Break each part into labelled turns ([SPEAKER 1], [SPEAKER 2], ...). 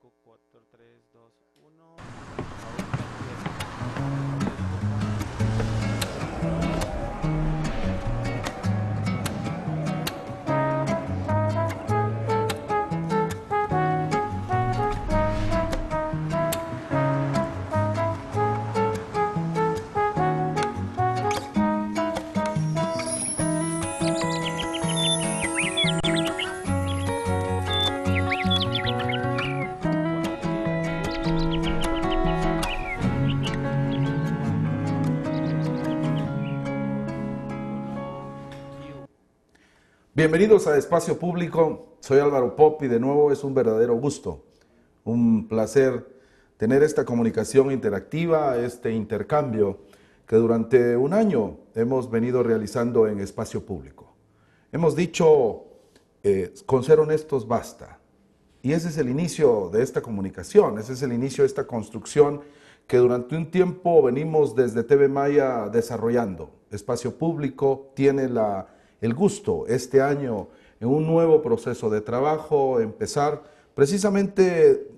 [SPEAKER 1] 5, 4, 3, 2, 1. Ahorita empieza.
[SPEAKER 2] Bienvenidos a Espacio Público, soy Álvaro Pop y de nuevo es un verdadero gusto, un placer tener esta comunicación interactiva, este intercambio que durante un año hemos venido realizando en Espacio Público. Hemos dicho, con ser honestos basta, y ese es el inicio de esta comunicación, ese es el inicio de esta construcción que durante un tiempo venimos desde TV Maya desarrollando. Espacio Público tiene el gusto este año en un nuevo proceso de trabajo, empezar precisamente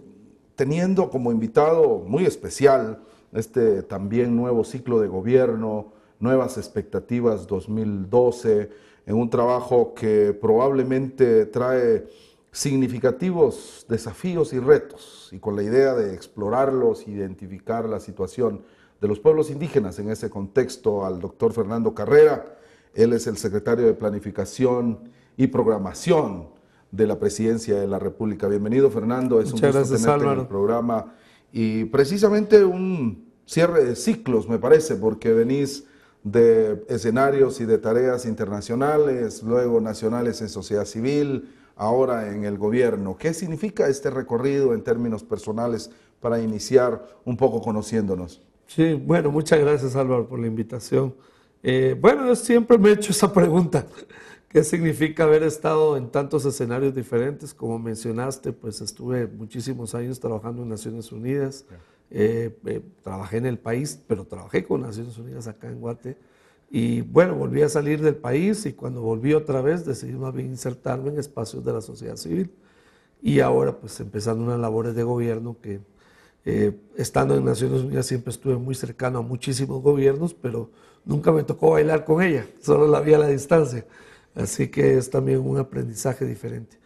[SPEAKER 2] teniendo como invitado muy especial este también nuevo ciclo de gobierno, nuevas expectativas 2012, en un trabajo que probablemente trae significativos desafíos y retos, y con la idea de explorarlos, identificar la situación de los pueblos indígenas en ese contexto al doctor Fernando Carrera. Él es el secretario de Planificación y Programación de la Presidencia de la República. Bienvenido, Fernando. Es un gusto tenerte en el programa. Y precisamente un cierre de ciclos, me parece, porque venís de escenarios y de tareas internacionales, luego nacionales en sociedad civil, ahora en el gobierno. ¿Qué significa este recorrido en términos personales para iniciar un poco conociéndonos?
[SPEAKER 3] Sí, bueno, muchas gracias, Álvaro, por la invitación. Bueno, yo siempre me he hecho esa pregunta. ¿Qué significa haber estado en tantos escenarios diferentes? Como mencionaste, pues estuve muchísimos años trabajando en Naciones Unidas. Trabajé en el país, pero trabajé con Naciones Unidas acá en Guate. Y bueno, volví a salir del país y cuando volví otra vez decidí más bien insertarme en espacios de la sociedad civil. Y ahora pues empezando unas labores de gobierno que estando en Naciones Unidas siempre estuve muy cercano a muchísimos gobiernos, pero nunca me tocó bailar con ella, solo la vi a la distancia. Así que es también un aprendizaje diferente.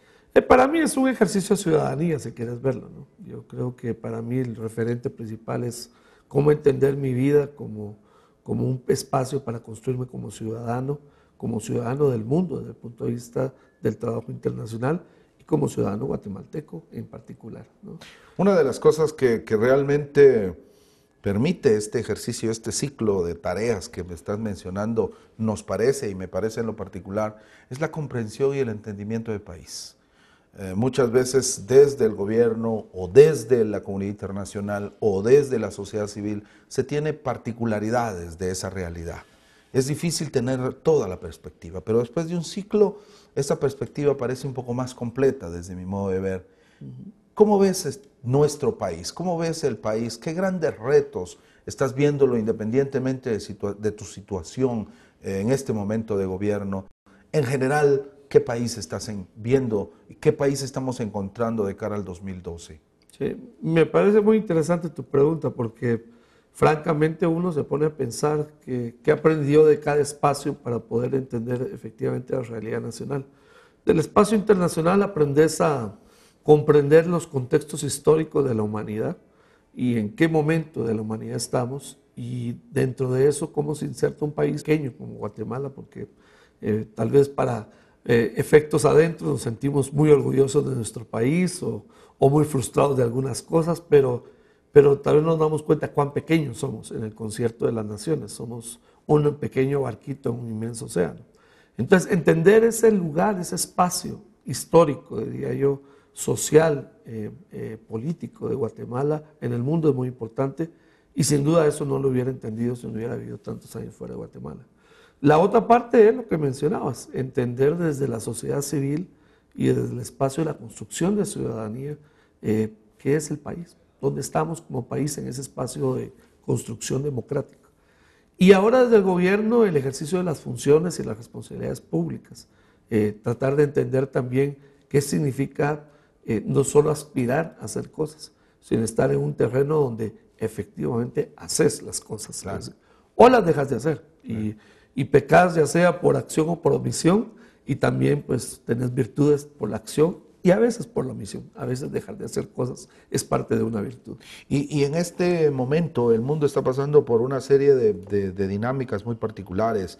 [SPEAKER 3] Para mí es un ejercicio de ciudadanía, si quieres verlo, ¿no? Yo creo que para mí el referente principal es cómo entender mi vida como un espacio para construirme como ciudadano del mundo desde el punto de vista del trabajo internacional y como ciudadano guatemalteco en particular, ¿no?
[SPEAKER 2] Una de las cosas que realmente permite este ejercicio, este ciclo de tareas que me estás mencionando, nos parece y me parece en lo particular, es la comprensión y el entendimiento del país. Muchas veces desde el gobierno o desde la comunidad internacional o desde la sociedad civil se tiene particularidades de esa realidad. Es difícil tener toda la perspectiva, pero después de un ciclo, esa perspectiva parece un poco más completa desde mi modo de ver. ¿Cómo ves nuestro país? ¿Cómo ves el país? ¿Qué grandes retos estás viéndolo independientemente de tu situación en este momento de gobierno? En general, ¿qué país estás viendo y qué país estamos encontrando de cara al 2012?
[SPEAKER 3] Sí, me parece muy interesante tu pregunta porque francamente uno se pone a pensar qué aprendió de cada espacio para poder entender efectivamente la realidad nacional. Del espacio internacional aprendes a comprender los contextos históricos de la humanidad y en qué momento de la humanidad estamos, y dentro de eso cómo se inserta un país pequeño como Guatemala, porque tal vez para efectos adentro nos sentimos muy orgullosos de nuestro país o muy frustrados de algunas cosas, pero tal vez nos damos cuenta cuán pequeños somos en el concierto de las naciones. Somos un pequeño barquito en un inmenso océano. Entonces, entender ese lugar, ese espacio histórico, diría yo, social, político de Guatemala en el mundo es muy importante, y sin duda eso no lo hubiera entendido si no hubiera vivido tantos años fuera de Guatemala. La otra parte es lo que mencionabas, entender desde la sociedad civil y desde el espacio de la construcción de ciudadanía qué es el país, dónde estamos como país en ese espacio de construcción democrática. Y ahora desde el gobierno el ejercicio de las funciones y las responsabilidades públicas, tratar de entender también qué significa no solo aspirar a hacer cosas, sino estar en un terreno donde efectivamente haces las cosas.
[SPEAKER 2] Claro.
[SPEAKER 3] O las dejas de hacer. Y pecas ya sea por acción o por omisión, y también pues tenés virtudes por la acción y a veces por la omisión. A veces dejar de hacer cosas es parte de una virtud.
[SPEAKER 2] Y en este momento el mundo está pasando por una serie de dinámicas muy particulares,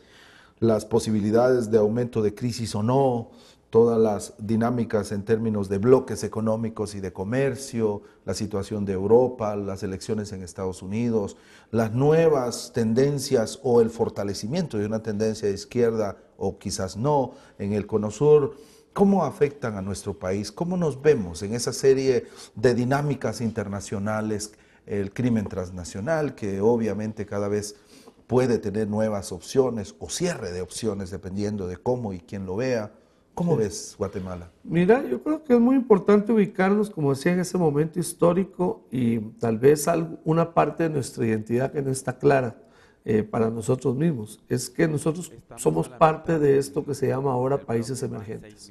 [SPEAKER 2] las posibilidades de aumento de crisis o no, todas las dinámicas en términos de bloques económicos y de comercio, la situación de Europa, las elecciones en Estados Unidos, las nuevas tendencias o el fortalecimiento de una tendencia de izquierda o quizás no en el Cono Sur. ¿Cómo afectan a nuestro país? ¿Cómo nos vemos en esa serie de dinámicas internacionales? El crimen transnacional, que obviamente cada vez puede tener nuevas opciones o cierre de opciones dependiendo de cómo y quién lo vea. ¿Cómo ves Guatemala?
[SPEAKER 3] Mira, yo creo que es muy importante ubicarnos, como decía, en ese momento histórico y tal vez una parte de nuestra identidad que no está clara para nosotros mismos. Es que nosotros somos parte de esto que se llama ahora países emergentes.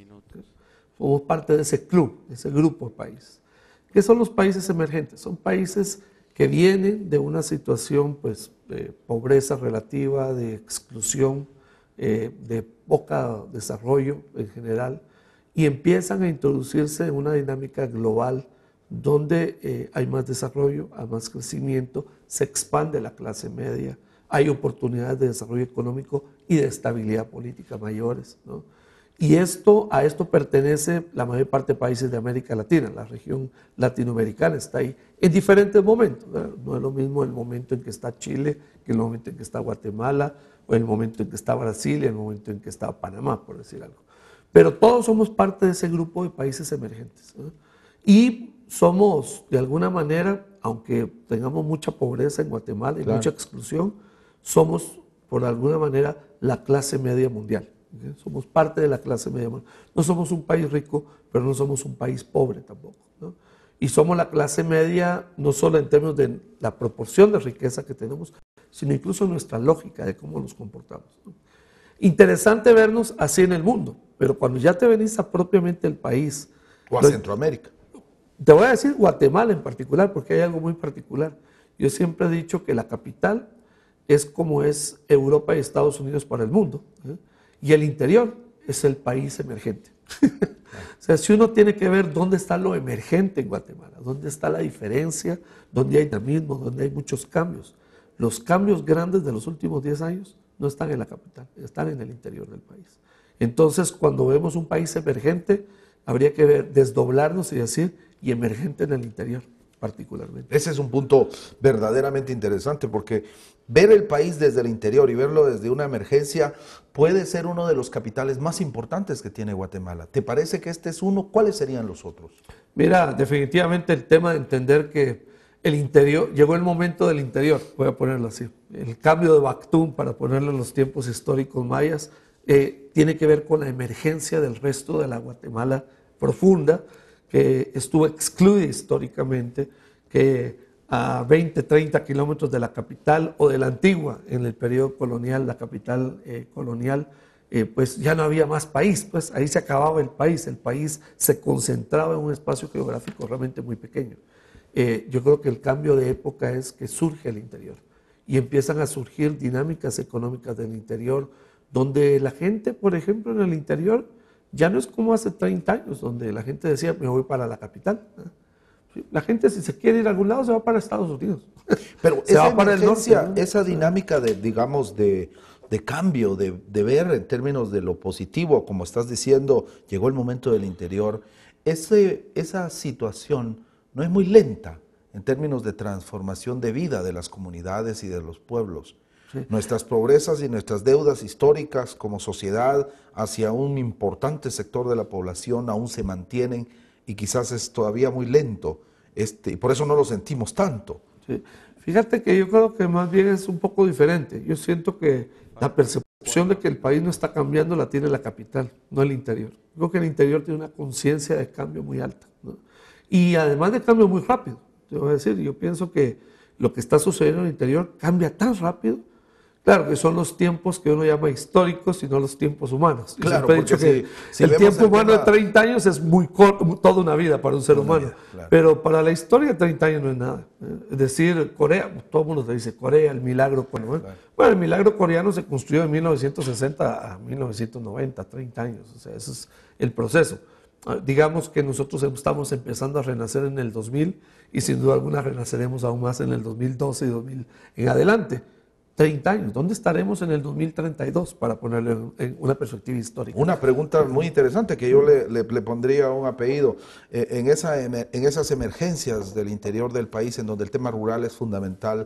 [SPEAKER 3] Somos parte de ese club, de ese grupo de países. ¿Qué son los países emergentes? Son países que vienen de una situación pues, de pobreza relativa, de exclusión, de poco desarrollo en general, y empiezan a introducirse en una dinámica global donde hay más desarrollo, hay más crecimiento, se expande la clase media, hay oportunidades de desarrollo económico y de estabilidad política mayores, ¿no? Y a esto pertenece la mayor parte de países de América Latina, la región latinoamericana está ahí en diferentes momentos, ¿verdad? No es lo mismo el momento en que está Chile que el momento en que está Guatemala, o el momento en que está Brasil y el momento en que está Panamá, por decir algo. Pero todos somos parte de ese grupo de países emergentes, ¿no? Y somos, de alguna manera, aunque tengamos mucha pobreza en Guatemala y mucha exclusión, somos, por alguna manera, la clase media mundial. ¿Okay? Somos parte de la clase media mundial. No somos un país rico, pero no somos un país pobre tampoco, ¿no? Y somos la clase media no solo en términos de la proporción de riqueza que tenemos, sino incluso nuestra lógica de cómo nos comportamos, ¿no? Interesante vernos así en el mundo, pero cuando ya te venís a propiamente el país.
[SPEAKER 2] O a Centroamérica.
[SPEAKER 3] Te voy a decir Guatemala en particular, porque hay algo muy particular. Yo siempre he dicho que la capital es como es Europa y Estados Unidos para el mundo, ¿eh? Y el interior es el país emergente. O sea, si uno tiene que ver dónde está lo emergente en Guatemala, dónde está la diferencia, dónde hay dinamismo, dónde hay muchos cambios. Los cambios grandes de los últimos 10 años no están en la capital, están en el interior del país. Entonces, cuando vemos un país emergente, habría que desdoblarnos y decir, y emergente en el interior particularmente.
[SPEAKER 2] Ese es un punto verdaderamente interesante porque ver el país desde el interior y verlo desde una emergencia puede ser uno de los capitales más importantes que tiene Guatemala. ¿Te parece que este es uno? ¿Cuáles serían los otros?
[SPEAKER 3] Mira, definitivamente el tema de entender que el interior, llegó el momento del interior, voy a ponerlo así, el cambio de Bactún, para ponerlo en los tiempos históricos mayas, tiene que ver con la emergencia del resto de la Guatemala profunda, que estuvo excluida históricamente, que a 20, 30 kilómetros de la capital o de la antigua, en el periodo colonial, la capital colonial, pues ya no había más país, pues ahí se acababa el país se concentraba en un espacio geográfico realmente muy pequeño. Yo creo que el cambio de época es que surge el interior y empiezan a surgir dinámicas económicas del interior, donde la gente, por ejemplo, en el interior, ya no es como hace 30 años, donde la gente decía, me voy para la capital. La gente, si se quiere ir a algún lado, se va para Estados Unidos.
[SPEAKER 2] Pero
[SPEAKER 3] se
[SPEAKER 2] esa
[SPEAKER 3] va para el norte, ¿no?
[SPEAKER 2] esa dinámica de, digamos, de cambio, de ver en términos de lo positivo, como estás diciendo, llegó el momento del interior, esa situación no es muy lenta en términos de transformación de vida de las comunidades y de los pueblos. Sí. Nuestras pobrezas y nuestras deudas históricas como sociedad hacia un importante sector de la población aún se mantienen y quizás es todavía muy lento, y por eso no lo sentimos tanto.
[SPEAKER 3] Sí. Fíjate que yo creo que más bien es un poco diferente. Yo siento que la percepción de que el país no está cambiando la tiene la capital, no el interior. Yo creo que el interior tiene una conciencia de cambio muy alta, ¿no? Y además de cambio muy rápido. Te voy a decir, yo pienso que lo que está sucediendo en el interior cambia tan rápido Claro, que son los tiempos que uno llama históricos y no los tiempos humanos. Yo
[SPEAKER 2] Claro,
[SPEAKER 3] siempre he dicho
[SPEAKER 2] porque
[SPEAKER 3] que
[SPEAKER 2] si
[SPEAKER 3] el
[SPEAKER 2] vemos
[SPEAKER 3] tiempo
[SPEAKER 2] el
[SPEAKER 3] humano
[SPEAKER 2] tema-
[SPEAKER 3] de 30 años es muy corto, toda una vida para un ser
[SPEAKER 2] Toda una
[SPEAKER 3] humano.
[SPEAKER 2] vida, claro.
[SPEAKER 3] Pero para la historia 30 años no es nada. Es decir, Corea, todo el mundo te dice Corea, el milagro coreano.
[SPEAKER 2] Claro.
[SPEAKER 3] Bueno, el milagro coreano se construyó de 1960 a 1990, 30 años. O sea, ese es el proceso. Digamos que nosotros estamos empezando a renacer en el 2000 y sin duda alguna renaceremos aún más en el 2012 y 2000 en adelante. 30 años. ¿Dónde estaremos en el 2032 para ponerle en una perspectiva histórica?
[SPEAKER 2] Una pregunta muy interesante que yo le pondría un apellido. En esas emergencias del interior del país, en donde el tema rural es fundamental,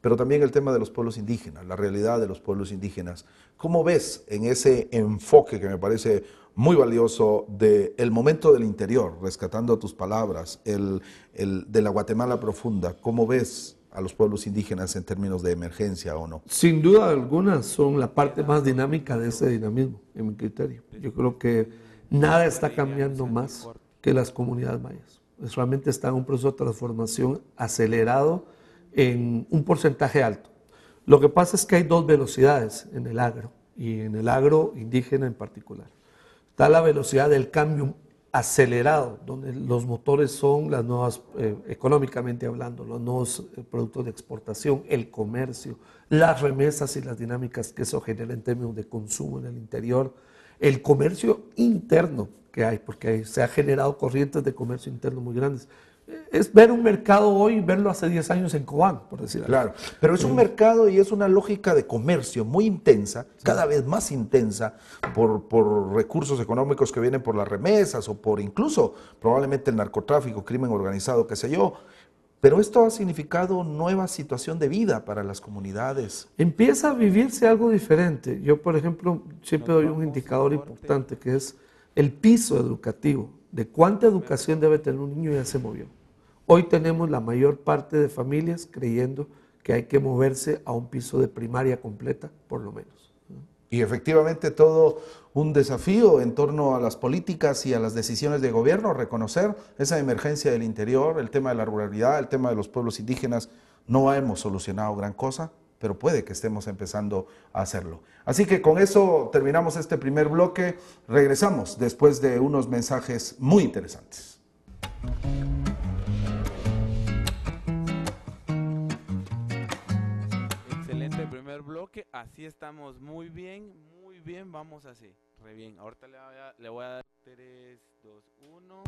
[SPEAKER 2] pero también el tema de los pueblos indígenas, la realidad de los pueblos indígenas. ¿Cómo ves en ese enfoque que me parece muy valioso del momento del interior, rescatando tus palabras, de la Guatemala profunda? ¿Cómo ves a los pueblos indígenas en términos de emergencia o no?
[SPEAKER 3] Sin duda alguna son la parte más dinámica de ese dinamismo, en mi criterio. Yo creo que nada está cambiando más que las comunidades mayas. Realmente está en un proceso de transformación acelerado en un porcentaje alto. Lo que pasa es que hay dos velocidades en el agro, y en el agro indígena en particular. Está la velocidad del cambio acelerado, donde los motores son las nuevas, económicamente hablando, los nuevos productos de exportación, el comercio, las remesas y las dinámicas que eso genera en términos de consumo en el interior, el comercio interno que hay, porque se ha generado corrientes de comercio interno muy grandes. Es ver un mercado hoy y verlo hace 10 años en Cobán, por decir algo.
[SPEAKER 2] Claro, pero es un mercado y es una lógica de comercio muy intensa, cada vez más intensa, por recursos económicos que vienen por las remesas o por incluso probablemente el narcotráfico, crimen organizado, qué sé yo. Pero esto ha significado nueva situación de vida para las comunidades.
[SPEAKER 3] Empieza a vivirse algo diferente. Yo, por ejemplo, siempre doy un indicador importante que es el piso educativo, de cuánta educación debe tener un niño, ya se movió. Hoy tenemos la mayor parte de familias creyendo que hay que moverse a un piso de primaria completa, por lo menos.
[SPEAKER 2] Y efectivamente todo un desafío en torno a las políticas y a las decisiones de gobierno, reconocer esa emergencia del interior, el tema de la ruralidad, el tema de los pueblos indígenas. No hemos solucionado gran cosa, pero puede que estemos empezando a hacerlo. Así que con eso terminamos este primer bloque. Regresamos después de unos mensajes muy interesantes.
[SPEAKER 1] Excelente primer bloque, así estamos muy bien, vamos así, re bien. Ahorita le voy a dar 3, 2, 1.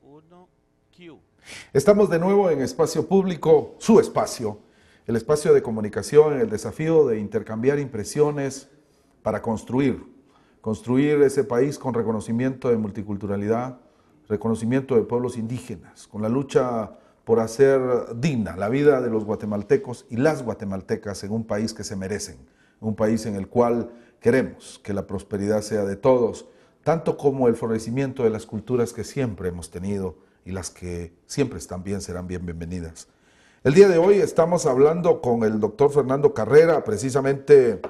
[SPEAKER 1] 1, Q.
[SPEAKER 2] Estamos de nuevo en Espacio Público, su espacio, el espacio de comunicación, el desafío de intercambiar impresiones para construir ese país con reconocimiento de multiculturalidad, reconocimiento de pueblos indígenas, con la lucha por hacer digna la vida de los guatemaltecos y las guatemaltecas en un país que se merecen, un país en el cual queremos que la prosperidad sea de todos, tanto como el florecimiento de las culturas que siempre hemos tenido y las que siempre también serán bienvenidas. El día de hoy estamos hablando con el doctor Fernando Carrera, precisamente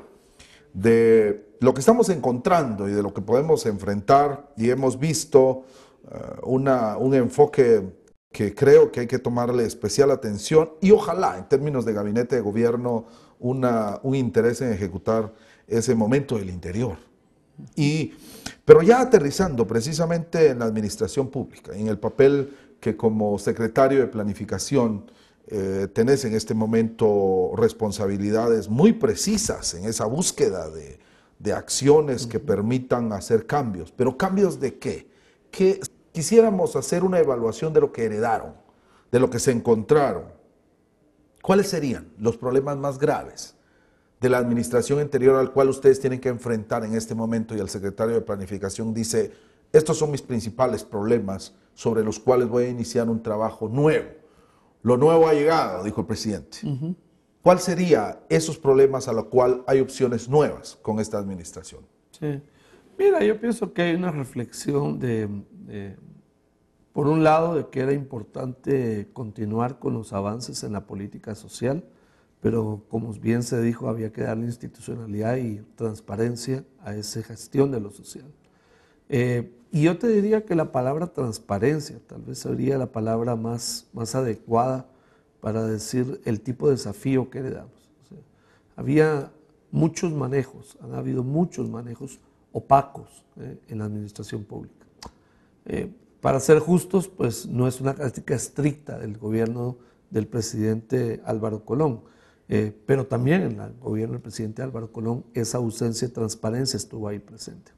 [SPEAKER 2] de lo que estamos encontrando y de lo que podemos enfrentar, y hemos visto un enfoque que creo que hay que tomarle especial atención y ojalá en términos de gabinete de gobierno un interés en ejecutar ese momento del interior. Pero ya aterrizando precisamente en la administración pública, en el papel que como secretario de planificación tenés en este momento responsabilidades muy precisas en esa búsqueda de acciones que permitan hacer cambios. ¿Pero cambios de qué? Que quisiéramos hacer una evaluación de lo que heredaron, de lo que se encontraron. ¿Cuáles serían los problemas más graves de la administración anterior al cual ustedes tienen que enfrentar en este momento? Y el secretario de Planificación dice, estos son mis principales problemas sobre los cuales voy a iniciar un trabajo nuevo. Lo nuevo ha llegado, dijo el presidente. ¿Cuál sería esos problemas a los cuales hay opciones nuevas con esta administración?
[SPEAKER 3] Sí. Mira, yo pienso que hay una reflexión por un lado, de que era importante continuar con los avances en la política social, pero como bien se dijo, había que darle institucionalidad y transparencia a esa gestión de lo social. Y yo te diría que la palabra transparencia tal vez sería la palabra más adecuada para decir el tipo de desafío que le damos. O sea, había muchos manejos, han habido muchos manejos opacos en la administración pública. Para ser justos, pues no es una característica estricta del gobierno del presidente Álvaro Colón, pero también en el gobierno del presidente Álvaro Colón esa ausencia de transparencia estuvo ahí presente.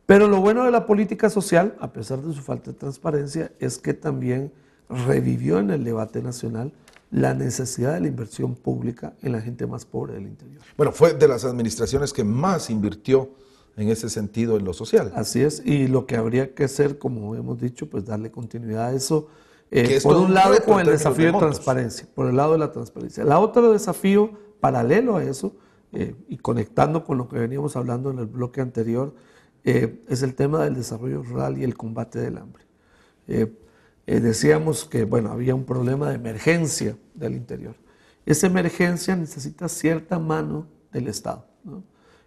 [SPEAKER 3] Pero lo bueno de la política social, a pesar de su falta de transparencia, es que también revivió en el debate nacional la necesidad de la inversión pública en la gente más pobre del interior.
[SPEAKER 2] Bueno, fue de las administraciones que más invirtió en ese sentido en lo social.
[SPEAKER 3] Así es, y lo que habría que hacer, como hemos dicho, pues darle continuidad a eso,
[SPEAKER 2] Que es
[SPEAKER 3] por
[SPEAKER 2] todo
[SPEAKER 3] un
[SPEAKER 2] un
[SPEAKER 3] lado
[SPEAKER 2] reto
[SPEAKER 3] con
[SPEAKER 2] en
[SPEAKER 3] el
[SPEAKER 2] términos
[SPEAKER 3] desafío
[SPEAKER 2] de
[SPEAKER 3] de
[SPEAKER 2] montos.
[SPEAKER 3] transparencia, por el lado de la transparencia. El otro desafío paralelo a eso, y conectando con lo que veníamos hablando en el bloque anterior, es el tema del desarrollo rural y el combate del hambre. Decíamos que bueno, había un problema de emergencia del interior. Esa emergencia necesita cierta mano del Estado, ¿no?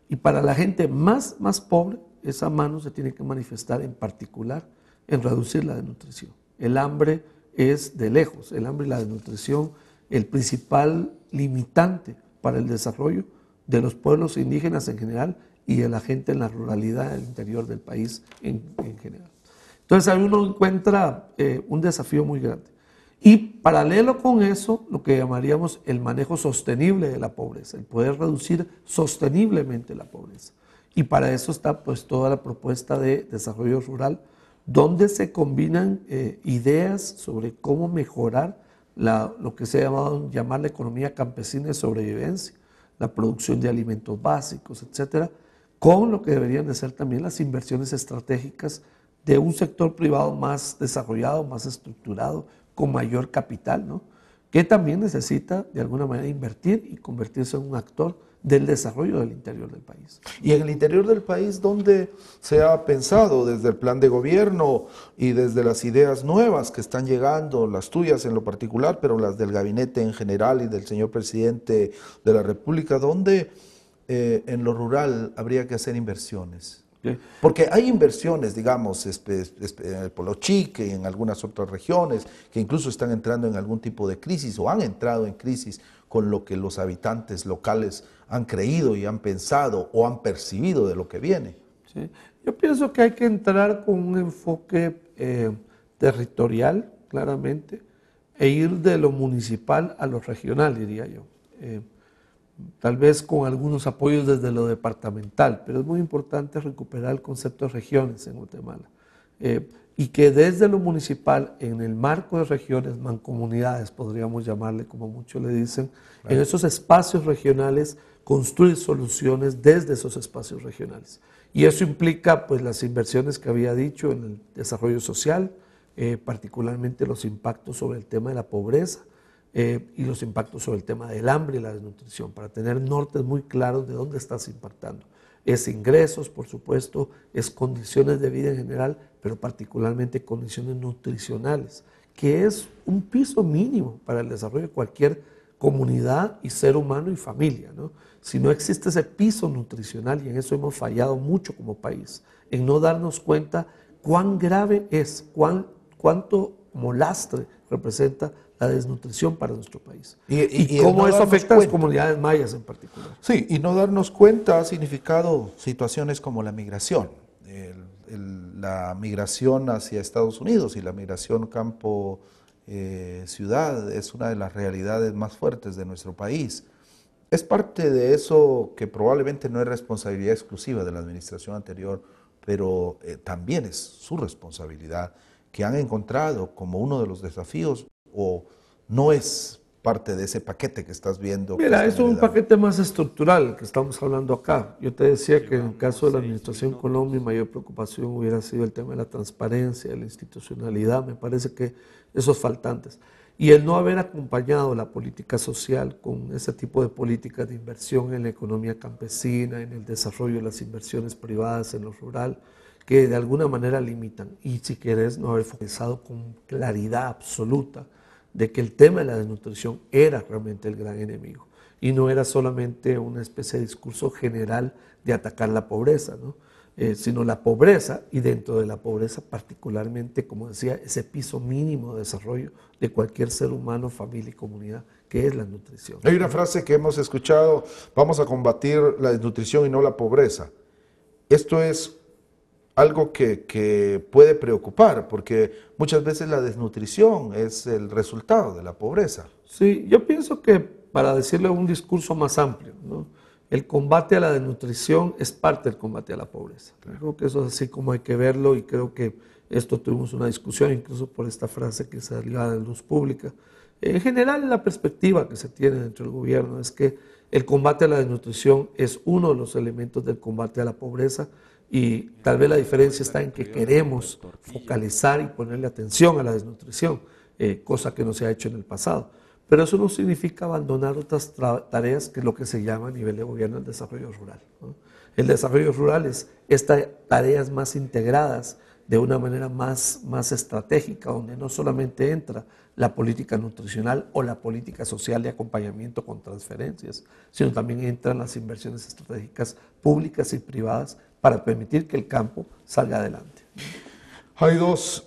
[SPEAKER 3] Y para la gente más pobre, esa mano se tiene que manifestar en particular en reducir la desnutrición. El hambre es de lejos, el hambre y la desnutrición, el principal limitante para el desarrollo de los pueblos indígenas en general y de la gente en la ruralidad del interior del país en general. Entonces ahí uno encuentra un desafío muy grande. Y paralelo con eso, lo que llamaríamos el manejo sostenible de la pobreza, el poder reducir sosteniblemente la pobreza. Y para eso está pues toda la propuesta de desarrollo rural, donde se combinan ideas sobre cómo mejorar lo que se ha llamado la economía campesina de sobrevivencia, la producción de alimentos básicos, etcétera, con lo que deberían de ser también las inversiones estratégicas de un sector privado más desarrollado, más estructurado, con mayor capital, ¿no? Que también necesita de alguna manera invertir y convertirse en un actor del desarrollo del interior del país.
[SPEAKER 2] Y en el interior del país, ¿dónde se ha pensado desde el plan de gobierno y desde las ideas nuevas que están llegando, las tuyas en lo particular, pero las del gabinete en general y del señor presidente de la República, dónde en lo rural habría que hacer inversiones? Porque hay inversiones, digamos, en el Polo Chique y en algunas otras regiones que incluso están entrando en algún tipo de crisis o han entrado en crisis con lo que los habitantes locales han creído y han pensado o han percibido de lo que viene.
[SPEAKER 3] Sí. Yo pienso que hay que entrar con un enfoque territorial, claramente, e ir de lo municipal a lo regional, diría yo. Tal vez con algunos apoyos desde lo departamental, pero es muy importante recuperar el concepto de regiones en Guatemala. Y que desde lo municipal, en el marco de regiones, mancomunidades, podríamos llamarle, como muchos le dicen, en esos espacios regionales, construir soluciones desde esos espacios regionales. Y eso implica pues las inversiones que había dicho en el desarrollo social, particularmente los impactos sobre el tema de la pobreza, y los impactos sobre el tema del hambre y la desnutrición, para tener nortes muy claros de dónde estás impactando. Es ingresos, por supuesto, es condiciones de vida en general, pero particularmente condiciones nutricionales, que es un piso mínimo para el desarrollo de cualquier comunidad y ser humano y familia, ¿no? Si no existe ese piso nutricional, y en eso hemos fallado mucho como país, en no darnos cuenta cuán grave es, cuánto como lastre representa la desnutrición para nuestro país. Y cómo eso afecta a las comunidades mayas en particular.
[SPEAKER 2] Sí, y no darnos cuenta ha significado situaciones como la migración. La migración hacia Estados Unidos y la migración campo-ciudad es una de las realidades más fuertes de nuestro país. Es parte de eso que probablemente no es responsabilidad exclusiva de la administración anterior, pero también es su responsabilidad, que han encontrado como uno de los desafíos, o no es parte de ese paquete que estás viendo.
[SPEAKER 3] Mira, es un paquete más estructural que estamos hablando acá. Yo te decía que en el caso de la administración Colón, mi mayor preocupación hubiera sido el tema de la transparencia, de la institucionalidad. Me parece que esos faltantes. Y el no haber acompañado la política social con ese tipo de políticas de inversión en la economía campesina, en el desarrollo de las inversiones privadas en lo rural, que de alguna manera limitan. Y si quieres, no haber focalizado con claridad absoluta de que el tema de la desnutrición era realmente el gran enemigo y no era solamente una especie de discurso general de atacar la pobreza, ¿no? sino la pobreza, y dentro de la pobreza particularmente, como decía, ese piso mínimo de desarrollo de cualquier ser humano, familia y comunidad, que es la nutrición.
[SPEAKER 2] Hay una frase que hemos escuchado: vamos a combatir la desnutrición y no la pobreza. Esto es algo que puede preocupar, porque muchas veces la desnutrición es el resultado de la pobreza.
[SPEAKER 3] Sí, yo pienso que, para decirle un discurso más amplio, ¿no?, el combate a la desnutrición es parte del combate a la pobreza. Creo que eso es así como hay que verlo, y creo que esto tuvimos una discusión incluso por esta frase que salió a la luz pública. En general, la perspectiva que se tiene dentro del gobierno es que el combate a la desnutrición es uno de los elementos del combate a la pobreza, y tal vez la diferencia está en que queremos focalizar y ponerle atención a la desnutrición, cosa que no se ha hecho en el pasado. Pero eso no significa abandonar otras tareas, que es lo que se llama a nivel de gobierno el desarrollo rural, ¿no? El desarrollo rural es estas tareas más integradas, de una manera más estratégica, donde no solamente entra la política nutricional o la política social de acompañamiento con transferencias, sino también entran las inversiones estratégicas públicas y privadas para permitir que el campo salga adelante.
[SPEAKER 2] Hay dos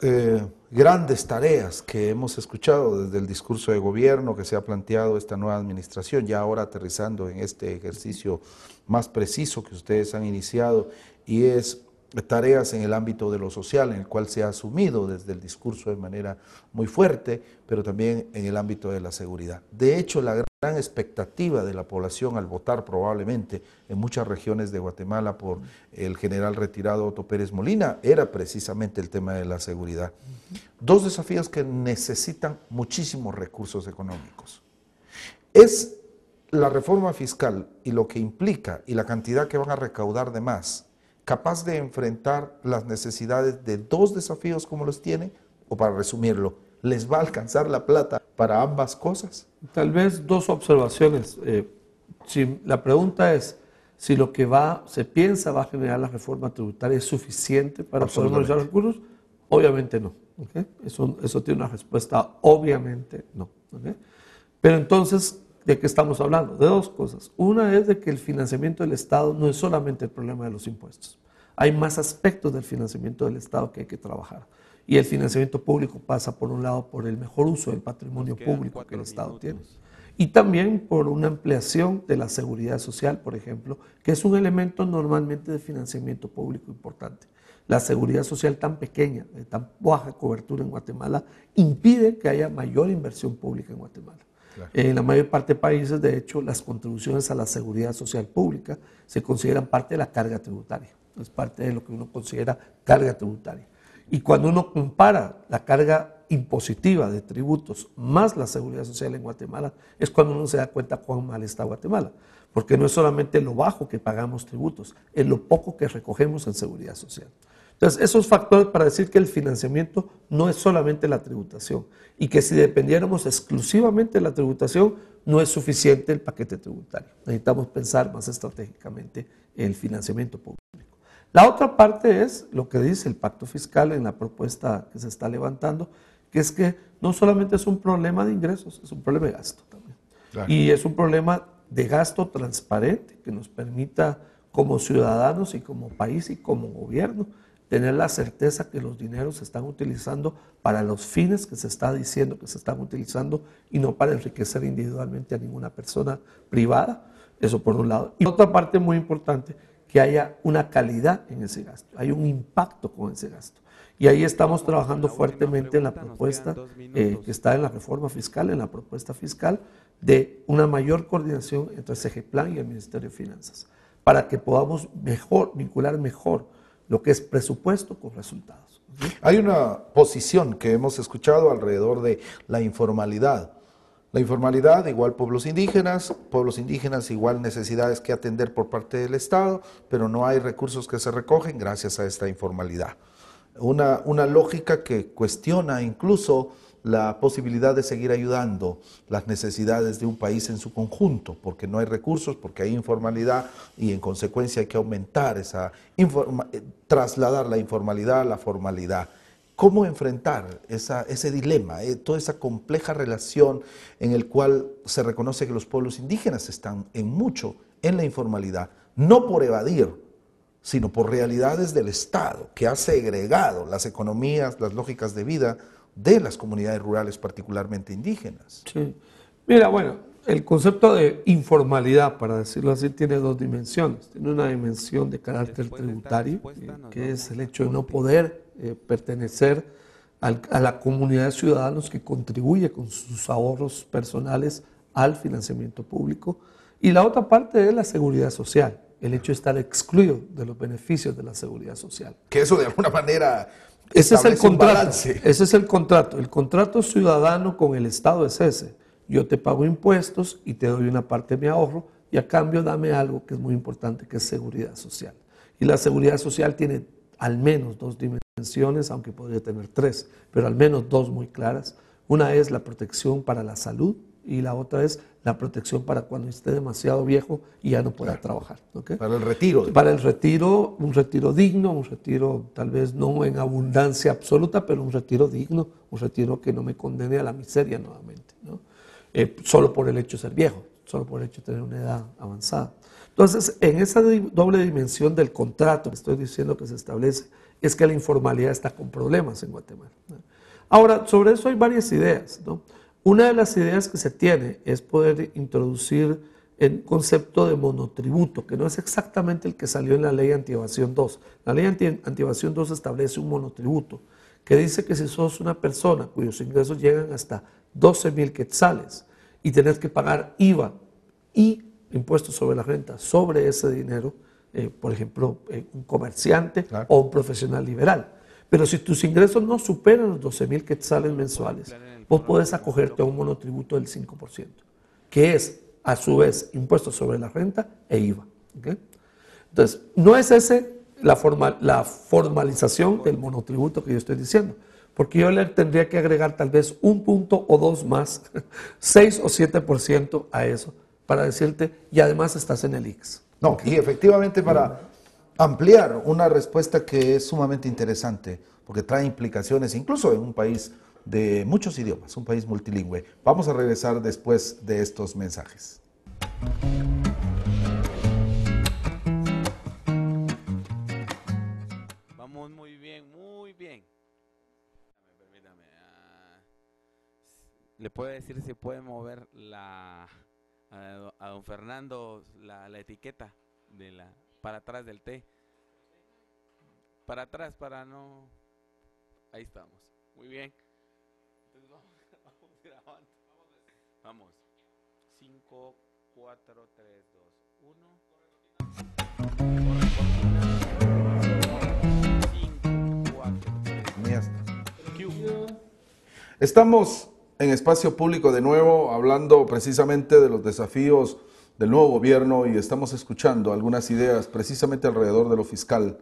[SPEAKER 2] grandes tareas que hemos escuchado desde el discurso de gobierno que se ha planteado esta nueva administración, ya ahora aterrizando en este ejercicio más preciso que ustedes han iniciado, y es tareas en el ámbito de lo social, en el cual se ha asumido desde el discurso de manera muy fuerte, pero también en el ámbito de la seguridad. De hecho, la gran expectativa de la población al votar probablemente en muchas regiones de Guatemala por el general retirado Otto Pérez Molina era precisamente el tema de la seguridad. Dos desafíos que necesitan muchísimos recursos económicos. Es la reforma fiscal y lo que implica y la cantidad que van a recaudar de más, capaz de enfrentar las necesidades de dos desafíos como los tiene, o, para resumirlo, ¿les va a alcanzar la plata para ambas cosas?
[SPEAKER 3] Tal vez dos observaciones. Si la pregunta es si lo que se piensa va a generar la reforma tributaria es suficiente para poder movilizar recursos, obviamente no. ¿Okay? Eso tiene una respuesta: obviamente no. ¿Okay? Pero entonces, ¿de qué estamos hablando? De dos cosas. Una es de que el financiamiento del Estado no es solamente el problema de los impuestos. Hay más aspectos del financiamiento del Estado que hay que trabajar. Y el financiamiento público pasa, por un lado, por el mejor uso del patrimonio público que el Estado tiene, y también por una ampliación de la seguridad social, por ejemplo, que es un elemento normalmente de financiamiento público importante. La seguridad social tan pequeña, de tan baja cobertura en Guatemala, impide que haya mayor inversión pública en Guatemala. Claro. En la mayor parte de países, de hecho, las contribuciones a la seguridad social pública se consideran parte de la carga tributaria, es parte de lo que uno considera carga tributaria. Y cuando uno compara la carga impositiva de tributos más la seguridad social en Guatemala, es cuando uno se da cuenta cuán mal está Guatemala, porque no es solamente lo bajo que pagamos tributos, es lo poco que recogemos en seguridad social. Entonces, esos factores para decir que el financiamiento no es solamente la tributación, y que si dependiéramos exclusivamente de la tributación, no es suficiente el paquete tributario. Necesitamos pensar más estratégicamente en el financiamiento público. La otra parte es lo que dice el pacto fiscal en la propuesta que se está levantando, que es que no solamente es un problema de ingresos, es un problema de gasto también. Claro. Y es un problema de gasto transparente que nos permita, como ciudadanos y como país y como gobierno, tener la certeza que los dineros se están utilizando para los fines que se está diciendo que se están utilizando, y no para enriquecer individualmente a ninguna persona privada. Eso por un lado. Y otra parte muy importante, que haya una calidad en ese gasto, hay un impacto con ese gasto. Y ahí estamos trabajando fuertemente en la propuesta que está en la reforma fiscal, en la propuesta fiscal, de una mayor coordinación entre CGPLAN y el Ministerio de Finanzas, para que podamos vincular mejor lo que es presupuesto con resultados. ¿Sí?
[SPEAKER 2] Hay una posición que hemos escuchado alrededor de la informalidad. La informalidad igual pueblos indígenas igual necesidades que atender por parte del Estado, pero no hay recursos que se recogen gracias a esta informalidad. Una lógica que cuestiona incluso la posibilidad de seguir ayudando las necesidades de un país en su conjunto, porque no hay recursos, porque hay informalidad, y en consecuencia hay que aumentar trasladar la informalidad a la formalidad. ¿Cómo enfrentar ese dilema, toda esa compleja relación en el cual se reconoce que los pueblos indígenas están en mucho en la informalidad, no por evadir, sino por realidades del Estado, que ha segregado las economías, las lógicas de vida de las comunidades rurales, particularmente indígenas.
[SPEAKER 3] Sí. Mira, bueno, el concepto de informalidad, para decirlo así, tiene dos dimensiones. Tiene una dimensión de carácter tributario, que es el hecho de no poder pertenecer a la comunidad de ciudadanos que contribuye con sus ahorros personales al financiamiento público. Y la otra parte es la seguridad social, el hecho de estar excluido de los beneficios de la seguridad social.
[SPEAKER 2] Que eso de alguna manera
[SPEAKER 3] ese es el contrato.
[SPEAKER 2] Balance.
[SPEAKER 3] Ese es el contrato. El contrato ciudadano con el Estado es ese. Yo te pago impuestos y te doy una parte de mi ahorro y a cambio dame algo que es muy importante, que es seguridad social. Y la seguridad social tiene al menos dos dimensiones, aunque podría tener tres, pero al menos dos muy claras. Una es la protección para la salud y la otra es la protección para cuando esté demasiado viejo y ya no pueda trabajar. ¿Okay?
[SPEAKER 2] Para el retiro.
[SPEAKER 3] Para el retiro, un retiro digno, un retiro tal vez no en abundancia absoluta, pero un retiro digno, un retiro que no me condene a la miseria nuevamente, ¿no? Solo por el hecho de ser viejo, solo por el hecho de tener una edad avanzada. Entonces, en esa doble dimensión del contrato que estoy diciendo que se establece, es que la informalidad está con problemas en Guatemala, ¿no? Ahora, sobre eso hay varias ideas, ¿no? Una de las ideas que se tiene es poder introducir el concepto de monotributo, que no es exactamente el que salió en la ley antievasión 2. La ley antievasión 2 establece un monotributo, que dice que si sos una persona cuyos ingresos llegan hasta 12,000 quetzales y tenés que pagar IVA y impuestos sobre la renta sobre ese dinero, por ejemplo, un comerciante
[SPEAKER 2] Claro.
[SPEAKER 3] o un profesional liberal. Pero si tus ingresos no superan los 12,000 quetzales mensuales, vos podés acogerte a un monotributo del 5%, que es, a su vez, impuestos sobre la renta e IVA. ¿Okay? Entonces, no es ese la formalización del monotributo que yo estoy diciendo, porque yo le tendría que agregar tal vez un punto o dos más, 6 o 7% a eso, para decirte, y además estás en el IX.
[SPEAKER 2] No, y efectivamente para ampliar una respuesta que es sumamente interesante, porque trae implicaciones incluso en un país de muchos idiomas, un país multilingüe. Vamos a regresar después de estos mensajes.
[SPEAKER 1] Vamos muy bien, muy bien. Permítame. ¿Le puede decir si puede mover a don Fernando la etiqueta de para atrás del té? Para atrás, para no... Ahí estamos. Muy bien. Entonces vamos grabando. Vamos. 5, 4, 3, 2, 1.
[SPEAKER 2] Estamos en espacio público de nuevo, hablando precisamente de los desafíos del nuevo gobierno y estamos escuchando algunas ideas precisamente alrededor de lo fiscal,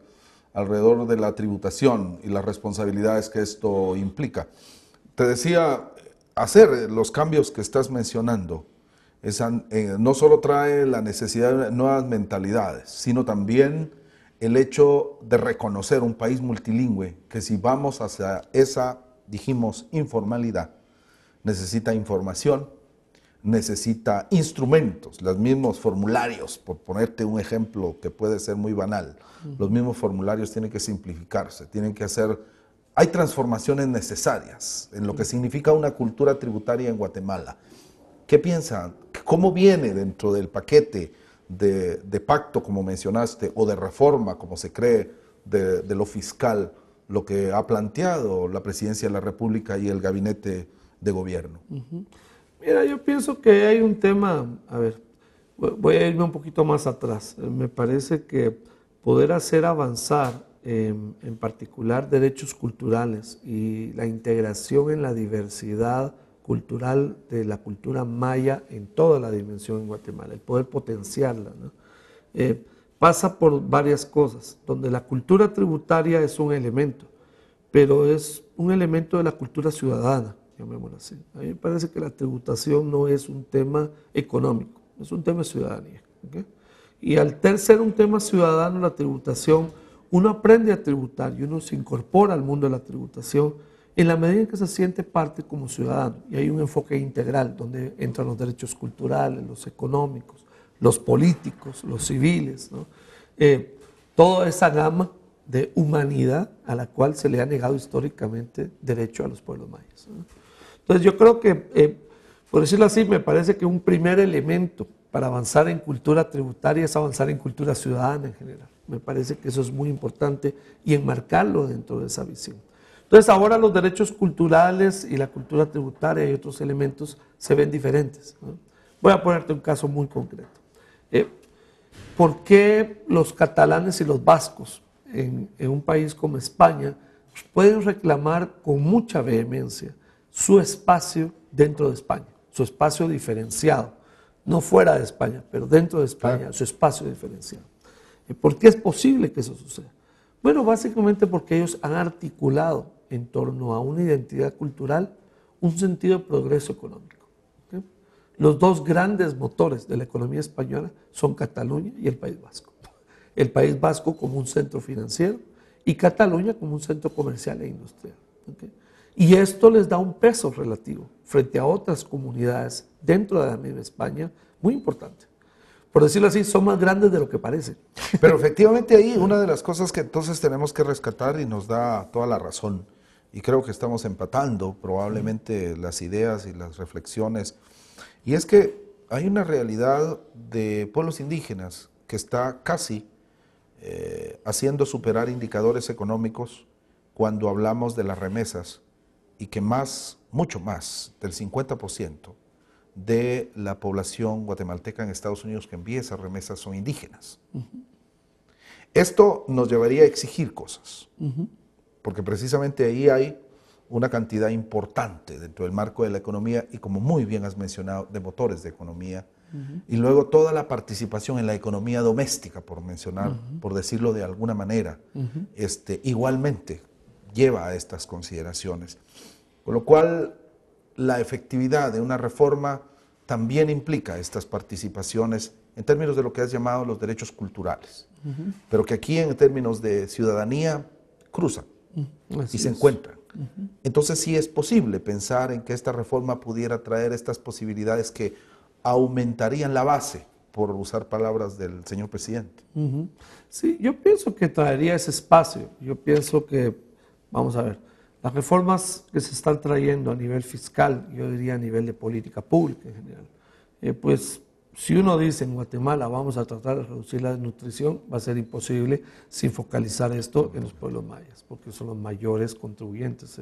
[SPEAKER 2] alrededor de la tributación y las responsabilidades que esto implica. Te decía, hacer los cambios que estás mencionando no solo trae la necesidad de nuevas mentalidades, sino también el hecho de reconocer un país multilingüe, que si vamos hacia esa, dijimos, informalidad, necesita información, necesita instrumentos, los mismos formularios, por ponerte un ejemplo que puede ser muy banal, los mismos formularios tienen que simplificarse, tienen que hacer, hay transformaciones necesarias en lo que significa una cultura tributaria en Guatemala. ¿Qué piensan? ¿Cómo viene dentro del paquete de pacto, como mencionaste, o de reforma, como se cree, de lo fiscal, lo que ha planteado la Presidencia de la República y el Gabinete de Gobierno?
[SPEAKER 3] Mira, yo pienso que hay un tema, a ver, voy a irme un poquito más atrás. Me parece que poder hacer avanzar en particular derechos culturales y la integración en la diversidad cultural de la cultura maya en toda la dimensión en Guatemala, el poder potenciarla, ¿no? Pasa por varias cosas, donde la cultura tributaria es un elemento, pero es un elemento de la cultura ciudadana, llamémoslo así. A mí me parece que la tributación no es un tema económico, es un tema de ciudadanía. ¿Okay? Y al ser un tema ciudadano, la tributación, uno aprende a tributar y uno se incorpora al mundo de la tributación en la medida en que se siente parte como ciudadano. Y hay un enfoque integral donde entran los derechos culturales, los económicos, los políticos, los civiles, ¿no? toda esa gama de humanidad a la cual se le ha negado históricamente derecho a los pueblos mayas, ¿no? Entonces yo creo que, por decirlo así, me parece que un primer elemento para avanzar en cultura tributaria es avanzar en cultura ciudadana en general. Me parece que eso es muy importante y enmarcarlo dentro de esa visión. Entonces ahora los derechos culturales y la cultura tributaria y otros elementos se ven diferentes, ¿no? Voy a ponerte un caso muy concreto. ¿Por qué los catalanes y los vascos en un país como España pueden reclamar con mucha vehemencia su espacio dentro de España, su espacio diferenciado? No fuera de España, pero dentro de España, claro, su espacio diferenciado. ¿Por qué es posible que eso suceda? Bueno, básicamente porque ellos han articulado en torno a una identidad cultural un sentido de progreso económico, ¿okay? Los dos grandes motores de la economía española son Cataluña y el País Vasco. El País Vasco como un centro financiero y Cataluña como un centro comercial e industrial, ¿okay? Y esto les da un peso relativo frente a otras comunidades dentro de la misma España muy importante. Por decirlo así, son más grandes de lo que parece.
[SPEAKER 2] Pero efectivamente ahí una de las cosas que entonces tenemos que rescatar y nos da toda la razón, y creo que estamos empatando probablemente las ideas y las reflexiones, y es que hay una realidad de pueblos indígenas que está casi haciendo superar indicadores económicos cuando hablamos de las remesas, y que mucho más del 50% de la población guatemalteca en Estados Unidos que envía esas remesas son indígenas. Esto nos llevaría a exigir cosas, porque precisamente ahí hay una cantidad importante dentro del marco de la economía y, como muy bien has mencionado, de motores de economía, y luego toda la participación en la economía doméstica, por mencionar, por decirlo de alguna manera, igualmente lleva a estas consideraciones. Con lo cual, la efectividad de una reforma también implica estas participaciones en términos de lo que has llamado los derechos culturales, pero que aquí en términos de ciudadanía cruzan y se encuentran. Entonces sí es posible pensar en que esta reforma pudiera traer estas posibilidades que aumentarían la base, por usar palabras del señor presidente.
[SPEAKER 3] Sí, yo pienso que traería ese espacio. Yo pienso que, vamos a ver, las reformas que se están trayendo a nivel fiscal, yo diría a nivel de política pública en general, pues si uno dice en Guatemala vamos a tratar de reducir la desnutrición, va a ser imposible sin focalizar esto en los pueblos mayas, porque son los mayores contribuyentes.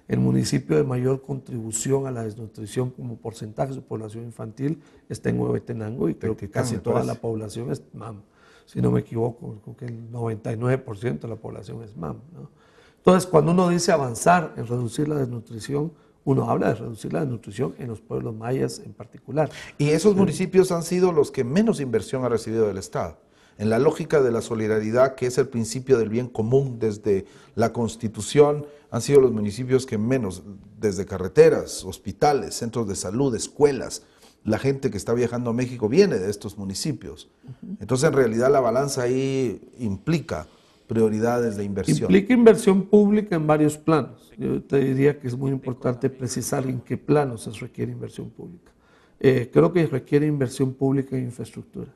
[SPEAKER 3] El municipio de mayor contribución a la desnutrición como porcentaje de su población infantil está en Huehuetenango, y creo que casi toda la población es MAM. Si no me equivoco, creo que el 99% de la población es MAM, ¿no? Entonces, cuando uno dice avanzar en reducir la desnutrición, uno habla de reducir la desnutrición en los pueblos mayas en particular.
[SPEAKER 2] Y esos municipios han sido los que menos inversión ha recibido del Estado. En la lógica de la solidaridad, que es el principio del bien común desde la Constitución, han sido los municipios que menos, desde carreteras, hospitales, centros de salud, escuelas, la gente que está viajando a México viene de estos municipios. Entonces, en realidad, la balanza ahí implica prioridades de inversión.
[SPEAKER 3] Implica inversión pública en varios planos. Yo te diría que es muy importante precisar en qué planos se requiere inversión pública. Creo que requiere inversión pública en infraestructura.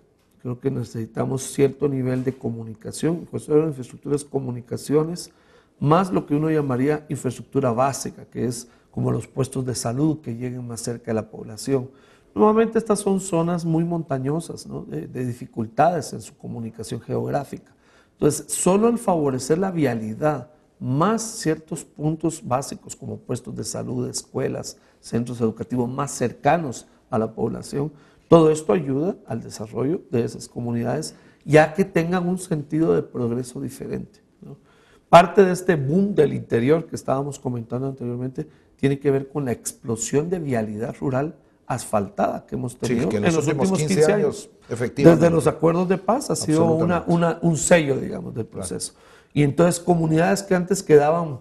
[SPEAKER 3] Creo que necesitamos cierto nivel de comunicación. Pues ahora infraestructura es comunicaciones, más lo que uno llamaría infraestructura básica, que es como los puestos de salud que lleguen más cerca de la población. Normalmente estas son zonas muy montañosas, ¿no? de dificultades en su comunicación geográfica. Entonces, solo el favorecer la vialidad, más ciertos puntos básicos como puestos de salud, escuelas, centros educativos más cercanos a la población, todo esto ayuda al desarrollo de esas comunidades, ya que tengan un sentido de progreso diferente, ¿no? Parte de este boom del interior que estábamos comentando anteriormente tiene que ver con la explosión de vialidad rural asfaltada que hemos tenido
[SPEAKER 2] en
[SPEAKER 3] los últimos 15 años.
[SPEAKER 2] Efectivamente.
[SPEAKER 3] Desde los acuerdos de paz ha sido un sello, digamos, del proceso. Claro. Y entonces comunidades que antes quedaban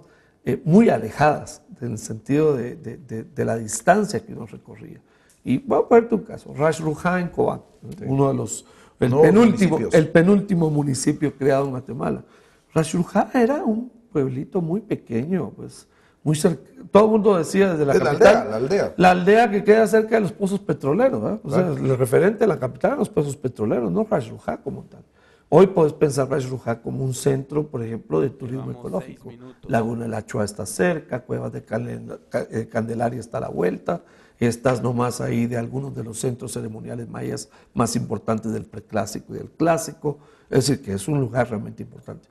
[SPEAKER 3] muy alejadas del sentido de la distancia que uno recorría. Y voy a ponerte un caso, Ras Rujá en Cobán, uno de los, el penúltimo municipio creado en Guatemala. Ras Rujá era un pueblito muy pequeño, pues, muy cerca. Todo el mundo decía desde la capital. La aldea que queda cerca de los pozos petroleros, ¿verdad? O sea, el referente de la capital de los pozos petroleros, no Ras Rujá como tal. Hoy puedes pensar Ras Rujá como un centro, por ejemplo, de turismo
[SPEAKER 1] Llevamos
[SPEAKER 3] ecológico.
[SPEAKER 1] 6 minutos.
[SPEAKER 3] Laguna de la Chua está cerca, Cuevas de Candelaria está a la vuelta, estás nomás ahí de algunos de los centros ceremoniales mayas más importantes del preclásico y del clásico, es decir, que es un lugar realmente importante.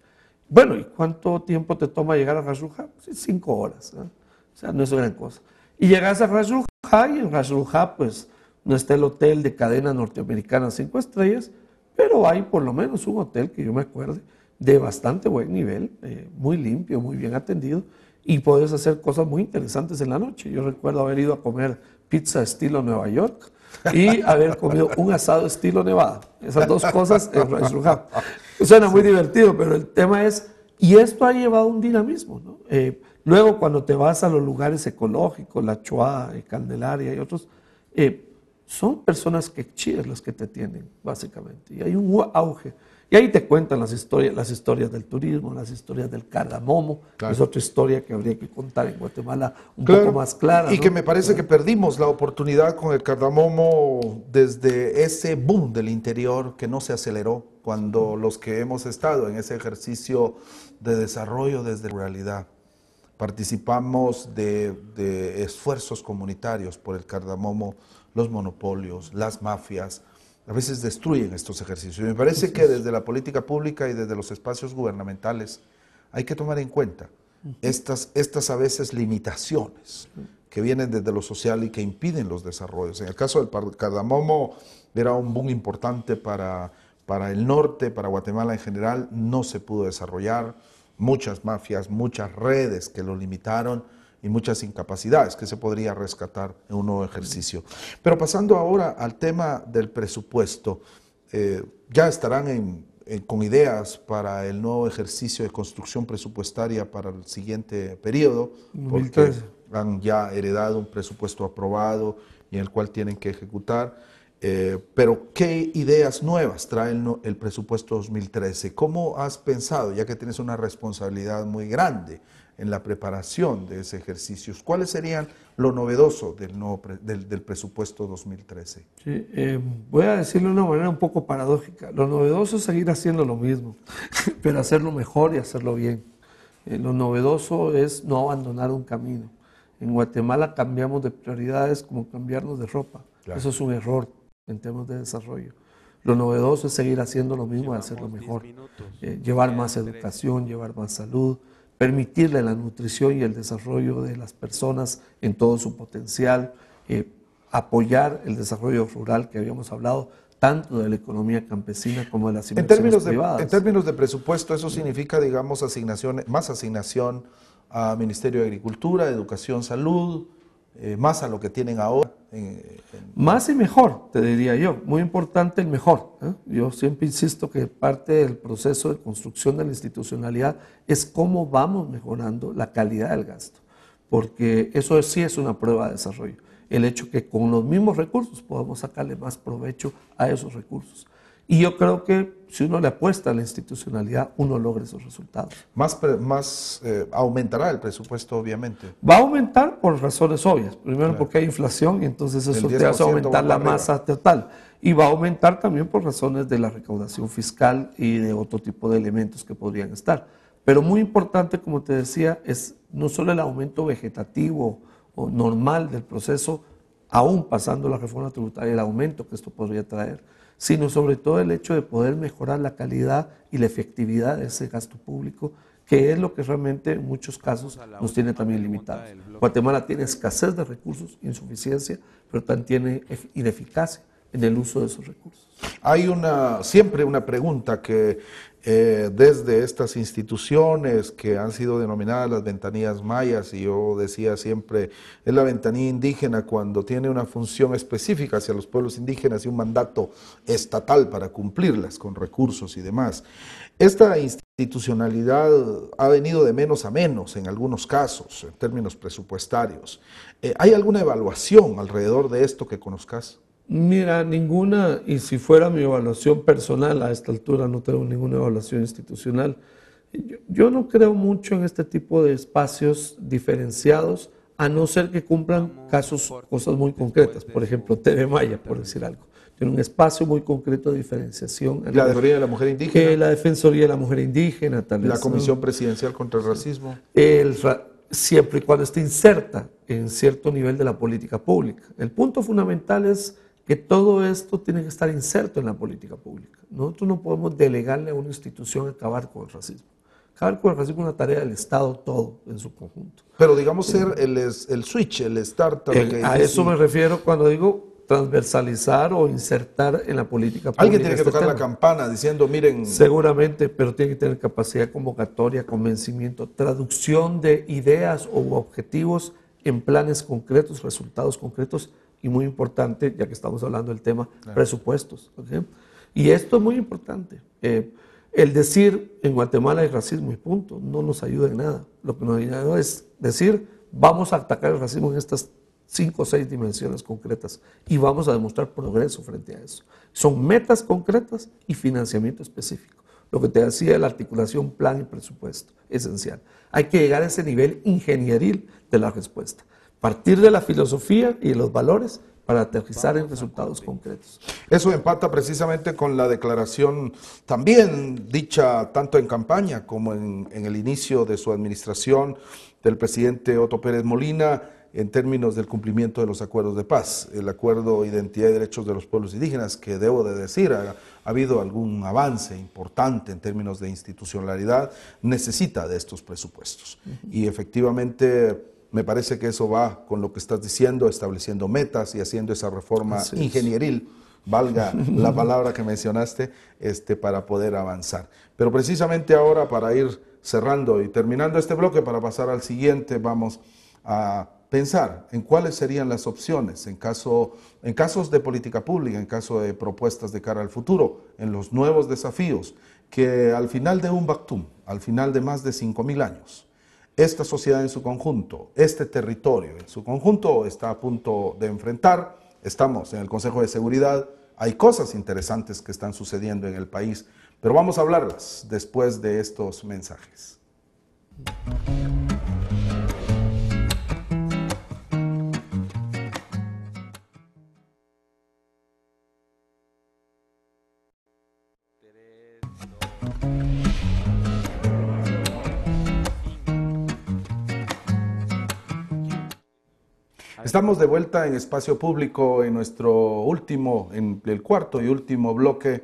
[SPEAKER 3] Bueno, ¿y cuánto tiempo te toma llegar a Ras Rujá? Pues 5 horas, ¿no? O sea, no es gran cosa. Y llegas a Ras Rujá y en Ras Rujá pues no está el hotel de cadena norteamericana 5 estrellas, pero hay por lo menos un hotel que yo me acuerde de bastante buen nivel, muy limpio, muy bien atendido, y puedes hacer cosas muy interesantes en la noche. Yo recuerdo haber ido a comer pizza estilo Nueva York y haber comido un asado estilo Nevada. Esas dos cosas en Ras Rujá. Suena muy divertido, pero el tema es, y esto ha llevado un dinamismo, ¿no? Luego cuando te vas a los lugares ecológicos, La Chua, Candelaria y otros, son personas quechíes las que te atienden, básicamente. Y hay un auge. Y ahí te cuentan las historias del turismo, las historias del cardamomo.
[SPEAKER 2] Claro.
[SPEAKER 3] Es otra historia que habría que contar en Guatemala un
[SPEAKER 2] Claro,
[SPEAKER 3] poco más clara.
[SPEAKER 2] y
[SPEAKER 3] ¿no?
[SPEAKER 2] que me parece que perdimos la oportunidad con el cardamomo desde ese boom del interior que no se aceleró cuando los que hemos estado en ese ejercicio de desarrollo desde la ruralidad participamos de esfuerzos comunitarios por el cardamomo, los monopolios, las mafias, a veces destruyen estos ejercicios. Y me parece que desde la política pública y desde los espacios gubernamentales hay que tomar en cuenta estas a veces limitaciones que vienen desde lo social y que impiden los desarrollos. En el caso del cardamomo era un boom importante para el norte, para Guatemala en general, no se pudo desarrollar, muchas mafias, muchas redes que lo limitaron y muchas incapacidades que se podría rescatar en un nuevo ejercicio. Pero pasando ahora al tema del presupuesto, ya estarán con ideas para el nuevo ejercicio de construcción presupuestaria para el siguiente periodo, porque han ya heredado un presupuesto aprobado y en el cual tienen que ejecutar. Pero, ¿qué ideas nuevas trae el presupuesto 2013? ¿Cómo has pensado, ya que tienes una responsabilidad muy grande en la preparación de ese ejercicio? ¿Cuáles serían lo novedoso del presupuesto 2013?
[SPEAKER 3] Sí, voy a decirlo de una manera un poco paradójica. Lo novedoso es seguir haciendo lo mismo, pero hacerlo mejor y hacerlo bien. Lo novedoso es no abandonar un camino. En Guatemala cambiamos de prioridades como cambiarnos de ropa. Claro. Eso es un error en temas de desarrollo. Lo novedoso es seguir haciendo lo mismo y hacerlo mejor. Llevar más educación, llevar más salud, permitirle la nutrición y el desarrollo de las personas en todo su potencial, apoyar el desarrollo rural que habíamos hablado, tanto de la economía campesina como de las inversiones privadas.
[SPEAKER 2] En términos de presupuesto, eso significa, digamos, más asignación a Ministerio de Agricultura, Educación, Salud, más a lo que tienen ahora.
[SPEAKER 3] Más y mejor, te diría yo. Muy importante el mejor. Yo siempre insisto que parte del proceso de construcción de la institucionalidad es cómo vamos mejorando la calidad del gasto, porque eso sí es una prueba de desarrollo. El hecho que con los mismos recursos podamos sacarle más provecho a esos recursos. Y yo creo que si uno le apuesta a la institucionalidad, uno logra esos resultados.
[SPEAKER 2] Aumentará el presupuesto, obviamente.
[SPEAKER 3] Va a aumentar por razones obvias. Primero, porque hay inflación y entonces eso te hace aumentar la masa total. Y va a aumentar también por razones de la recaudación fiscal y de otro tipo de elementos que podrían estar. Pero muy importante, como te decía, es no solo el aumento vegetativo o normal del proceso, aún pasando la reforma tributaria, el aumento que esto podría traer, sino sobre todo el hecho de poder mejorar la calidad y la efectividad de ese gasto público, que es lo que realmente en muchos casos nos tiene también limitados. Guatemala tiene escasez de recursos, insuficiencia, pero también tiene ineficacia en el uso de esos recursos.
[SPEAKER 2] Hay siempre una pregunta que desde estas instituciones que han sido denominadas las ventanillas mayas, y yo decía siempre, es la ventanilla indígena cuando tiene una función específica hacia los pueblos indígenas y un mandato estatal para cumplirlas con recursos y demás. Esta institucionalidad ha venido de menos a menos en algunos casos, en términos presupuestarios. ¿Hay alguna evaluación alrededor de esto que conozcas?
[SPEAKER 3] Mira, ninguna, y si fuera mi evaluación personal, a esta altura no tengo ninguna evaluación institucional. Yo no creo mucho en este tipo de espacios diferenciados, a no ser que cumplan cosas muy concretas, por ejemplo, TV Maya, por decir algo. tiene un espacio muy concreto de diferenciación.
[SPEAKER 2] La Defensoría de la Mujer Indígena.
[SPEAKER 3] La Defensoría de la Mujer Indígena, tal vez.
[SPEAKER 2] La Comisión Presidencial contra el Racismo.
[SPEAKER 3] Siempre y cuando esté inserta en cierto nivel de la política pública. El punto fundamental es que todo esto tiene que estar inserto en la política pública. Nosotros no podemos delegarle a una institución acabar con el racismo. Acabar con el racismo es una tarea del Estado todo en su conjunto.
[SPEAKER 2] Pero digamos ser el switch, el startup.
[SPEAKER 3] A eso me refiero cuando digo transversalizar o insertar en la política pública.
[SPEAKER 2] Alguien tiene que tocar la campana diciendo, miren...
[SPEAKER 3] Seguramente, pero tiene que tener capacidad de convocatoria, convencimiento, traducción de ideas o objetivos en planes concretos, resultados concretos y muy importante, ya que estamos hablando del tema, presupuestos. ¿Okay? Y esto es muy importante. El decir en Guatemala hay racismo y punto, no nos ayuda en nada. Lo que nos ayuda es decir, vamos a atacar el racismo en estas 5 o 6 dimensiones concretas y vamos a demostrar progreso frente a eso. Son metas concretas y financiamiento específico. Lo que te decía de la articulación, plan y presupuesto, esencial. Hay que llegar a ese nivel ingenieril de la respuesta. Partir de la filosofía y de los valores para aterrizar en resultados concretos.
[SPEAKER 2] Eso empata precisamente con la declaración también dicha tanto en campaña como en el inicio de su administración del presidente Otto Pérez Molina en términos del cumplimiento de los acuerdos de paz, el acuerdo Identidad y Derechos de los Pueblos Indígenas, que debo de decir, ha habido algún avance importante en términos de institucionalidad, necesita de estos presupuestos. Y efectivamente me parece que eso va con lo que estás diciendo, estableciendo metas y haciendo esa reforma ingenieril, valga la palabra que mencionaste, para poder avanzar. Pero precisamente ahora, para ir cerrando y terminando este bloque, para pasar al siguiente, vamos a pensar en cuáles serían las opciones en casos de política pública, en caso de propuestas de cara al futuro, en los nuevos desafíos, que al final de un Bactum, al final de más de 5.000 años, esta sociedad en su conjunto, este territorio en su conjunto está a punto de enfrentar. Estamos en el Consejo de Seguridad, hay cosas interesantes que están sucediendo en el país, pero vamos a hablarlas después de estos mensajes. Estamos de vuelta en Espacio Público en en el cuarto y último bloque.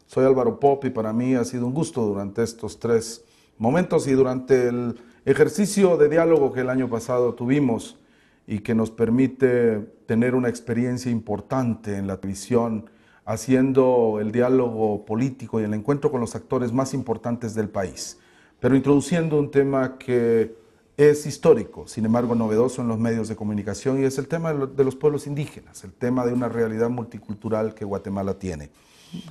[SPEAKER 2] Soy Álvaro Pop y para mí ha sido un gusto durante estos 3 momentos y durante el ejercicio de diálogo que el año pasado tuvimos y que nos permite tener una experiencia importante en la televisión, haciendo el diálogo político y el encuentro con los actores más importantes del país, pero introduciendo un tema que es histórico, sin embargo novedoso en los medios de comunicación, y es el tema de los pueblos indígenas, el tema de una realidad multicultural que Guatemala tiene.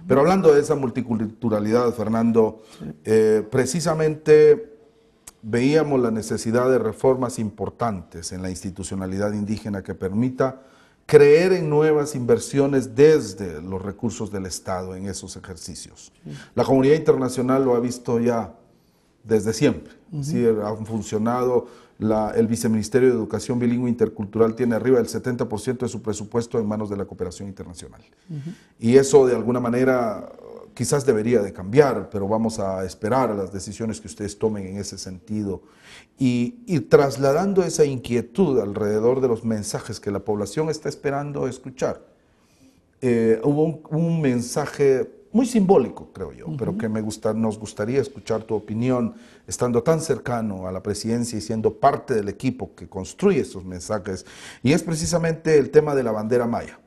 [SPEAKER 2] Pero hablando de esa multiculturalidad, Fernando, precisamente veíamos la necesidad de reformas importantes en la institucionalidad indígena que permita creer en nuevas inversiones desde los recursos del Estado en esos ejercicios. La comunidad internacional lo ha visto ya desde siempre. Sí, han funcionado, el Viceministerio de Educación Bilingüe Intercultural tiene arriba del 70% de su presupuesto en manos de la cooperación internacional. Y eso de alguna manera quizás debería de cambiar, pero vamos a esperar a las decisiones que ustedes tomen en ese sentido. Y trasladando esa inquietud alrededor de los mensajes que la población está esperando escuchar. Hubo un mensaje muy simbólico, creo yo, pero que nos gustaría escuchar tu opinión, estando tan cercano a la presidencia y siendo parte del equipo que construye estos mensajes, y es precisamente el tema de la bandera maya.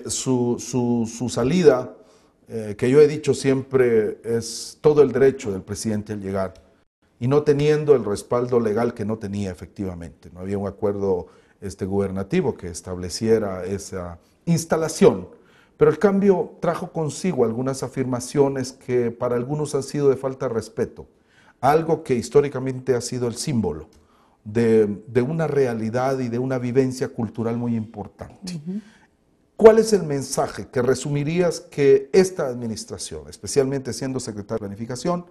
[SPEAKER 2] Su salida, que yo he dicho siempre, es todo el derecho del presidente al llegar, y no teniendo el respaldo legal que no tenía efectivamente. No había un acuerdo gubernativo que estableciera esa instalación. Pero el cambio trajo consigo algunas afirmaciones que para algunos han sido de falta de respeto, algo que históricamente ha sido el símbolo de una realidad y de una vivencia cultural muy importante. ¿Cuál es el mensaje que resumirías que esta administración, especialmente siendo secretaria de Planificación,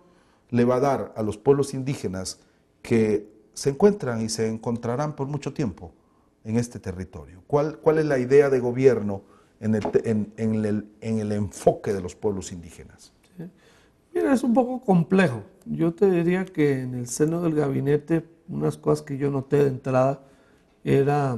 [SPEAKER 2] le va a dar a los pueblos indígenas que se encuentran y se encontrarán por mucho tiempo en este territorio? ¿Cuál es la idea de gobierno en el enfoque de los pueblos indígenas?
[SPEAKER 3] Mira, es un poco complejo. Yo te diría que en el seno del gabinete, unas cosas que yo noté de entrada era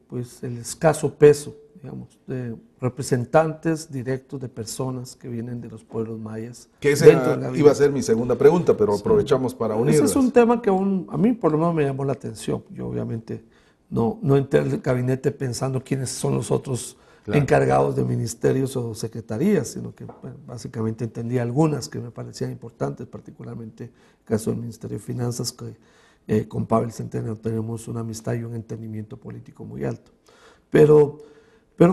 [SPEAKER 3] pues el escaso peso, digamos, de representantes directos de personas que vienen de los pueblos mayas.
[SPEAKER 2] Que esa iba a ser mi segunda pregunta, pero aprovechamos para unirlas.
[SPEAKER 3] Ese es un tema que a mí por lo menos me llamó la atención. Yo obviamente no entré al gabinete pensando quiénes son los otros encargados de ministerios o secretarías, sino que bueno, básicamente entendí algunas que me parecían importantes, particularmente el caso del Ministerio de Finanzas, que con Pavel Centeno tenemos una amistad y un entendimiento político muy alto. Pero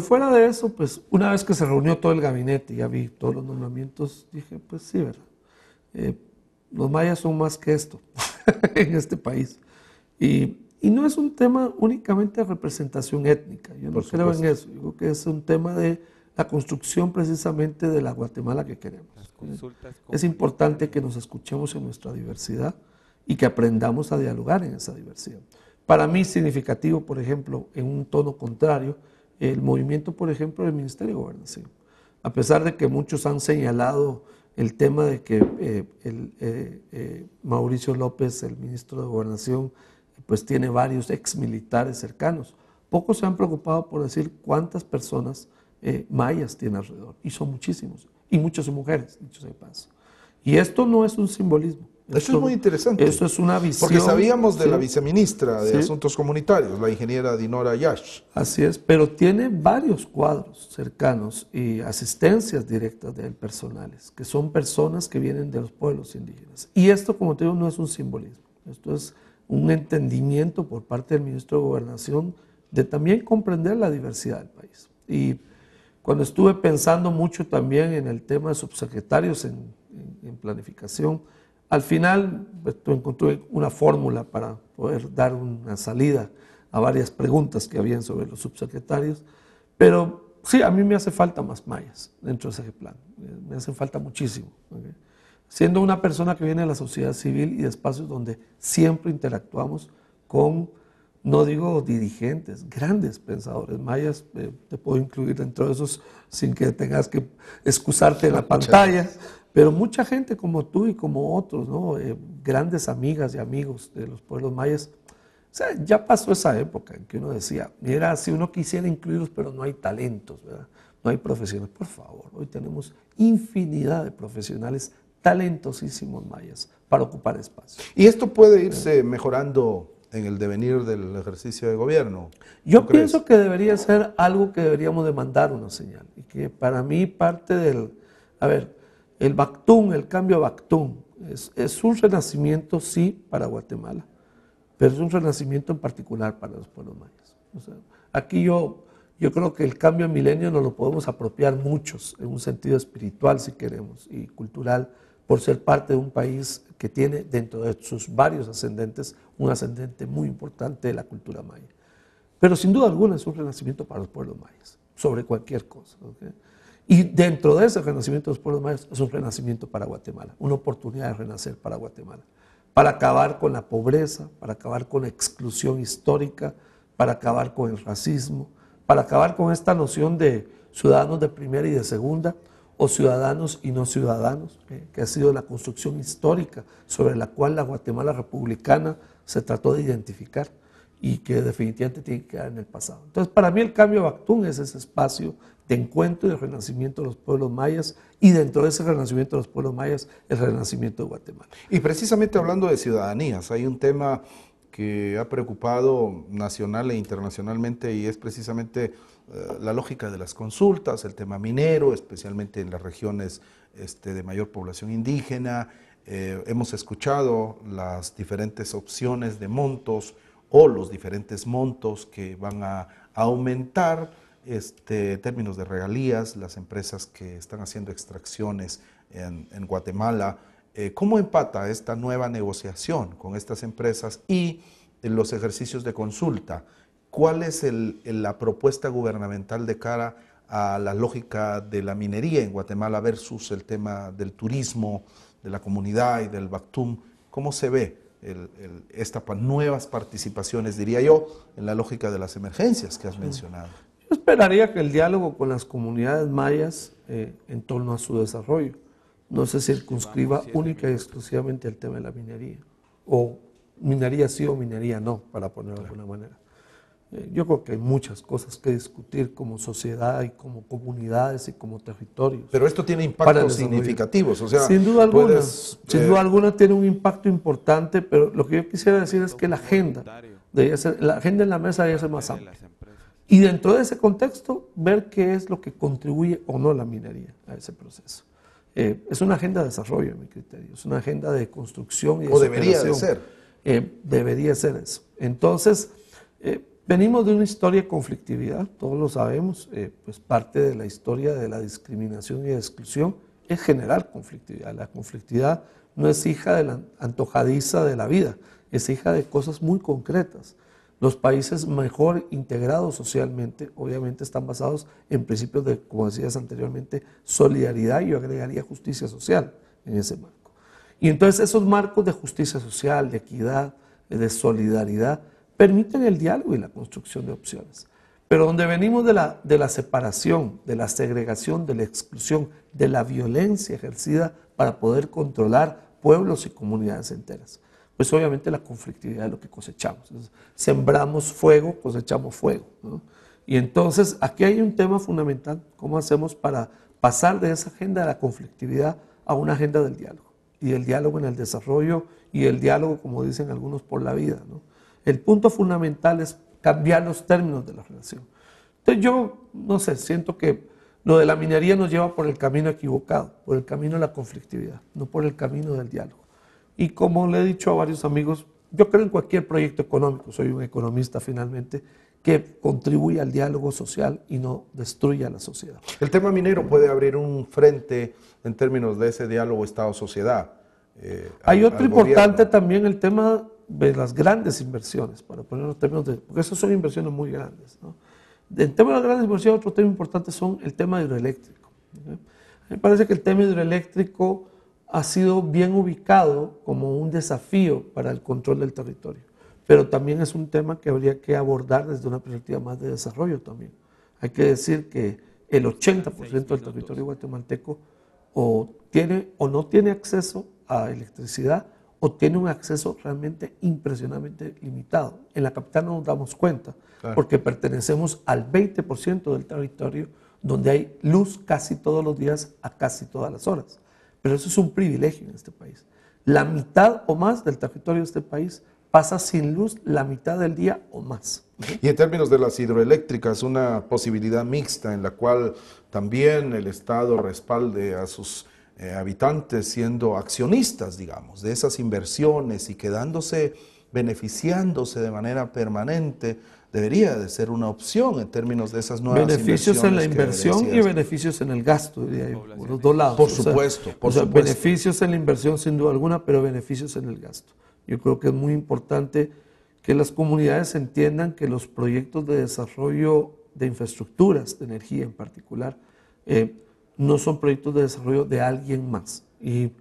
[SPEAKER 3] fuera de eso, pues una vez que se reunió todo el gabinete y ya vi todos los nombramientos, dije, pues sí, ¿verdad? Los mayas son más que esto en este país. Y no es un tema únicamente de representación étnica, yo no creo en eso, yo creo que es un tema de la construcción precisamente de la Guatemala que queremos. Es importante que nos escuchemos en nuestra diversidad y que aprendamos a dialogar en esa diversidad. Para mí es significativo, por ejemplo, en un tono contrario, el movimiento, por ejemplo, del Ministerio de Gobernación. A pesar de que muchos han señalado el tema de que Mauricio López, el ministro de Gobernación, pues tiene varios exmilitares cercanos. Pocos se han preocupado por decir cuántas personas mayas tiene alrededor, y son muchísimos, y muchas son mujeres, dicho sea de paso. Y esto no es un simbolismo.
[SPEAKER 2] Eso es muy interesante.
[SPEAKER 3] Eso es una visión.
[SPEAKER 2] Porque sabíamos de la viceministra de Asuntos Comunitarios, la ingeniera Dinora Yash.
[SPEAKER 3] Así es, pero tiene varios cuadros cercanos y asistencias directas de él personales, que son personas que vienen de los pueblos indígenas. Y esto, como te digo, no es un simbolismo. Esto es un entendimiento por parte del ministro de Gobernación de también comprender la diversidad del país. Y cuando estuve pensando mucho también en el tema de subsecretarios en planificación, al final encontré una fórmula para poder dar una salida a varias preguntas que habían sobre los subsecretarios, pero sí, a mí me hace falta más mayas dentro de ese plan, me hace falta muchísimo. ¿Okay? Siendo una persona que viene de la sociedad civil y de espacios donde siempre interactuamos con, no digo dirigentes, grandes pensadores mayas, te puedo incluir dentro de esos sin que tengas que excusarte en la pantalla, pero mucha gente como tú y como otros, ¿no? Grandes amigas y amigos de los pueblos mayas. O sea, ya pasó esa época en que uno decía, mira, si uno quisiera incluirlos, pero no hay talentos, ¿verdad? No hay profesionales. Por favor, hoy tenemos infinidad de profesionales talentosísimos mayas para ocupar espacios.
[SPEAKER 2] ¿Y esto puede irse mejorando en el devenir del ejercicio de gobierno?
[SPEAKER 3] Yo pienso que debería ser algo que deberíamos de mandar una señal. Y que para mí parte del... A ver, el Bactún, el cambio a Bactún, es un renacimiento, sí, para Guatemala, pero es un renacimiento en particular para los pueblos mayas. O sea, aquí yo creo que el cambio a milenio nos lo podemos apropiar muchos, en un sentido espiritual, si queremos, y cultural, por ser parte de un país que tiene dentro de sus varios ascendentes, un ascendente muy importante de la cultura maya. Pero sin duda alguna es un renacimiento para los pueblos mayas, sobre cualquier cosa. ¿Okay? Y dentro de ese renacimiento de los pueblos mayas es un renacimiento para Guatemala, una oportunidad de renacer para Guatemala, para acabar con la pobreza, para acabar con la exclusión histórica, para acabar con el racismo, para acabar con esta noción de ciudadanos de primera y de segunda, o ciudadanos y no ciudadanos, que ha sido la construcción histórica sobre la cual la Guatemala republicana se trató de identificar y que definitivamente tiene que quedar en el pasado. Entonces, para mí el cambio de Bactún es ese espacio de encuentro y de renacimiento de los pueblos mayas, y dentro de ese renacimiento de los pueblos mayas, el renacimiento de Guatemala.
[SPEAKER 2] Y precisamente hablando de ciudadanías, hay un tema que ha preocupado nacional e internacionalmente, y es precisamente la lógica de las consultas, el tema minero, especialmente en las regiones de mayor población indígena. Hemos escuchado las diferentes opciones de montos o los diferentes montos que van a aumentar términos de regalías, las empresas que están haciendo extracciones en Guatemala. ¿Cómo empata esta nueva negociación con estas empresas y los ejercicios de consulta? ¿Cuál es la propuesta gubernamental de cara a la lógica de la minería en Guatemala versus el tema del turismo, de la comunidad y del Bactún? ¿Cómo se ve estas nuevas participaciones, diría yo, en la lógica de las emergencias que has mencionado?
[SPEAKER 3] Yo esperaría que el diálogo con las comunidades mayas en torno a su desarrollo no se circunscriba única y exclusivamente al tema de la minería, o minería sí o minería no, para ponerlo de alguna manera. Yo creo que hay muchas cosas que discutir como sociedad y como comunidades y como territorios.
[SPEAKER 2] Pero esto tiene impactos significativos, o sea,
[SPEAKER 3] sin duda alguna, sin duda alguna tiene un impacto importante, pero lo que yo quisiera decir es que la agenda en la mesa debe ser más amplia. Y dentro de ese contexto, ver qué es lo que contribuye o no la minería a ese proceso. Es una agenda de desarrollo, en mi criterio, es una agenda de construcción y de
[SPEAKER 2] debería de ser.
[SPEAKER 3] Debería ser eso. Entonces, venimos de una historia de conflictividad, todos lo sabemos, pues parte de la historia de la discriminación y de exclusión es generar conflictividad. La conflictividad no es hija de la antojadiza de la vida, es hija de cosas muy concretas. Los países mejor integrados socialmente, obviamente, están basados en principios de, como decías anteriormente, solidaridad, y yo agregaría justicia social en ese marco. Y entonces esos marcos de justicia social, de equidad, de solidaridad, permiten el diálogo y la construcción de opciones. Pero donde venimos de la separación, de la segregación, de la exclusión, de la violencia ejercida para poder controlar pueblos y comunidades enteras, pues obviamente la conflictividad es lo que cosechamos. Entonces, sembramos fuego, cosechamos fuego, ¿no? Y entonces aquí hay un tema fundamental: ¿cómo hacemos para pasar de esa agenda de la conflictividad a una agenda del diálogo? Y el diálogo en el desarrollo, y el diálogo, como dicen algunos, por la vida, ¿no? El punto fundamental es cambiar los términos de la relación. Entonces yo, no sé, siento que lo de la minería nos lleva por el camino equivocado, por el camino de la conflictividad, no por el camino del diálogo. Y como le he dicho a varios amigos, yo creo en cualquier proyecto económico, soy un economista finalmente, que contribuya al diálogo social y no destruya a la sociedad.
[SPEAKER 2] El tema minero puede abrir un frente en términos de ese diálogo Estado-sociedad.
[SPEAKER 3] Hay otro importante también, el tema de las grandes inversiones, para poner los términos porque esas son inversiones muy grandes, ¿no? En tema de las grandes inversiones, otro tema importante son el tema hidroeléctrico, ¿okay? A mí me parece que el tema hidroeléctrico ha sido bien ubicado como un desafío para el control del territorio, pero también es un tema que habría que abordar desde una perspectiva más de desarrollo también. Hay que decir que el 80% del territorio guatemalteco o tiene o no tiene acceso a electricidad, o tiene un acceso realmente impresionantemente limitado. En la capital no nos damos cuenta, claro, porque pertenecemos al 20% del territorio donde hay luz casi todos los días a casi todas las horas. Pero eso es un privilegio en este país. La mitad o más del territorio de este país pasa sin luz la mitad del día o más.
[SPEAKER 2] Y en términos de las hidroeléctricas, una posibilidad mixta en la cual también el Estado respalde a sus habitantes siendo accionistas, digamos, de esas inversiones y quedándose, beneficiándose de manera permanente, debería de ser una opción en términos de esas nuevas
[SPEAKER 3] beneficios en la inversión y beneficios en el gasto, diría yo, por los dos lados.
[SPEAKER 2] Por supuesto, por supuesto.
[SPEAKER 3] Beneficios en la inversión sin duda alguna, pero beneficios en el gasto. Yo creo que es muy importante que las comunidades entiendan que los proyectos de desarrollo de infraestructuras, de energía en particular, no son proyectos de desarrollo de alguien más. ¿Y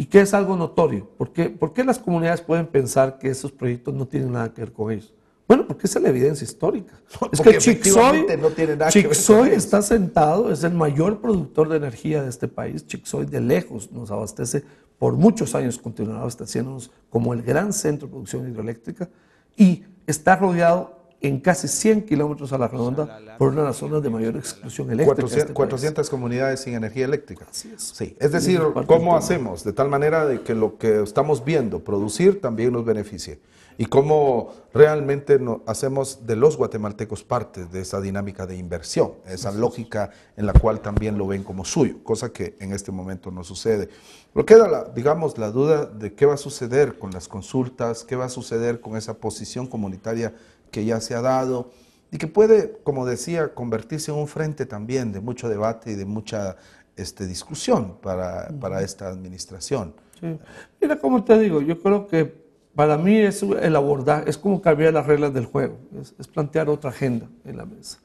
[SPEAKER 3] qué es algo notorio? ¿Por qué las comunidades pueden pensar que esos proyectos no tienen nada que ver con ellos? Bueno, porque esa es la evidencia histórica. Es que Chixoy está sentado, es el mayor productor de energía de este país. Chixoy de lejos nos abastece, por muchos años continuará abasteciéndonos como el gran centro de producción hidroeléctrica, y está rodeado en casi 100 kilómetros a la redonda por una de las zonas de mayor exclusión eléctrica.
[SPEAKER 2] 400 comunidades sin energía eléctrica.
[SPEAKER 3] Así es.
[SPEAKER 2] Sí, es decir, ¿cómo hacemos? De tal manera de que lo que estamos viendo producir también nos beneficie. Y cómo realmente hacemos de los guatemaltecos parte de esa dinámica de inversión, esa lógica en la cual también lo ven como suyo, cosa que en este momento no sucede. Pero queda, digamos, la duda de qué va a suceder con las consultas, qué va a suceder con esa posición comunitaria que ya se ha dado y que puede, como decía, convertirse en un frente también de mucho debate y de mucha discusión para esta administración.
[SPEAKER 3] Sí. Mira, como te digo, yo creo que para mí es el abordaje, es como cambiar las reglas del juego, es plantear otra agenda en la mesa.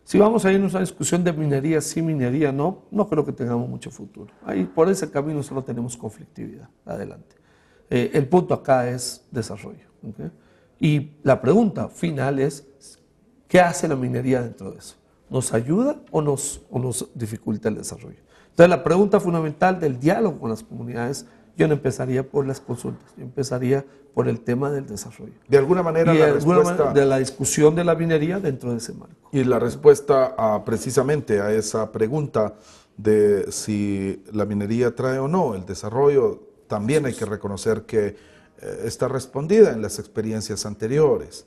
[SPEAKER 3] Si vamos a irnos a una discusión de minería, sí, minería, no creo que tengamos mucho futuro. Ahí, por ese camino solo tenemos conflictividad. Adelante. El punto acá es desarrollo. ¿Okay? Y la pregunta final es, ¿Qué hace la minería dentro de eso? ¿Nos ayuda o nos dificulta el desarrollo? Entonces, la pregunta fundamental del diálogo con las comunidades, yo no empezaría por las consultas, yo empezaría por el tema del desarrollo.
[SPEAKER 2] De alguna manera
[SPEAKER 3] Y
[SPEAKER 2] la
[SPEAKER 3] de alguna
[SPEAKER 2] respuesta...
[SPEAKER 3] manera, de la discusión de la minería dentro de ese marco.
[SPEAKER 2] Y la respuesta precisamente a esa pregunta de si la minería trae o no el desarrollo, también hay que reconocer que está respondida en las experiencias anteriores.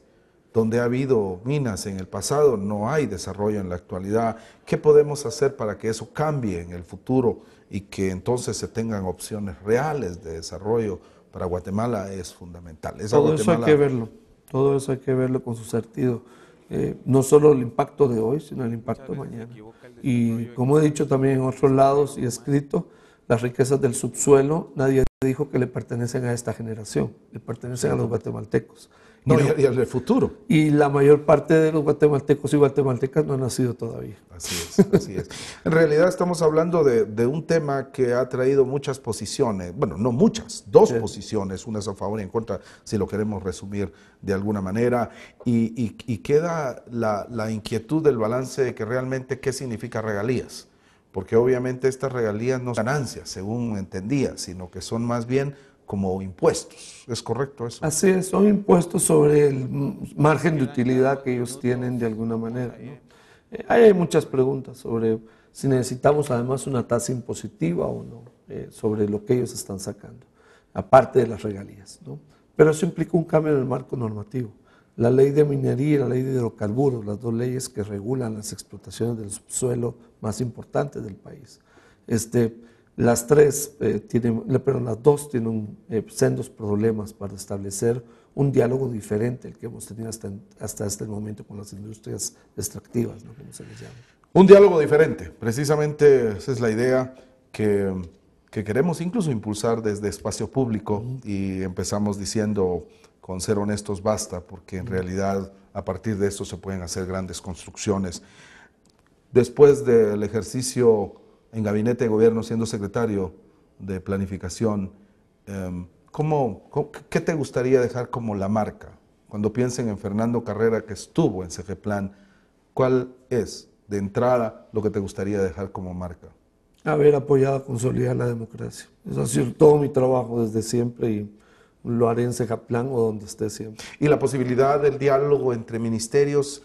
[SPEAKER 2] Donde ha habido minas en el pasado, no hay desarrollo en la actualidad. ¿Qué podemos hacer para que eso cambie en el futuro y que entonces se tengan opciones reales de desarrollo? Para Guatemala es fundamental.
[SPEAKER 3] Todo eso hay que verlo, todo eso hay que verlo con su sentido. No solo el impacto de hoy, sino el impacto de mañana. Y como he dicho también en otros lados y escrito, las riquezas del subsuelo, nadie dijo que le pertenecen a esta generación, le pertenecen a los guatemaltecos.
[SPEAKER 2] No, y al futuro.
[SPEAKER 3] Y la mayor parte de los guatemaltecos y guatemaltecas no han nacido todavía.
[SPEAKER 2] Así es, así es. En realidad estamos hablando de un tema que ha traído muchas posiciones, bueno, no muchas, dos posiciones, unas a favor y en contra, si lo queremos resumir de alguna manera, y queda la inquietud del balance de que realmente qué significa regalías, porque obviamente estas regalías no son ganancias, según entendía, sino que son más bien como impuestos. ¿Es correcto eso?
[SPEAKER 3] Así es, son impuestos sobre el margen de utilidad que ellos tienen de alguna manera, ¿no? Hay muchas preguntas sobre si necesitamos además una tasa impositiva o no, sobre lo que ellos están sacando, aparte de las regalías, ¿no? Pero eso implica un cambio en el marco normativo. La ley de minería y la ley de hidrocarburos, las dos leyes que regulan las explotaciones del subsuelo más importantes del país. Las dos tienen sendos problemas para establecer un diálogo diferente al que hemos tenido hasta este momento con las industrias extractivas, ¿no? Como se les llama.
[SPEAKER 2] Un diálogo diferente, precisamente esa es la idea que queremos incluso impulsar desde Espacio Público y empezamos diciendo, con ser honestos basta, porque en realidad a partir de esto se pueden hacer grandes construcciones. Después del ejercicio en gabinete de gobierno, siendo secretario de planificación, ¿qué te gustaría dejar como la marca? Cuando piensen en Fernando Carrera, que estuvo en CGPLAN, ¿cuál es de entrada lo que te gustaría dejar como marca?
[SPEAKER 3] Haber apoyado a consolidar la democracia. Eso ha sido todo mi trabajo desde siempre y lo haré en CGPLAN o donde esté siempre.
[SPEAKER 2] Y la posibilidad del diálogo entre ministerios,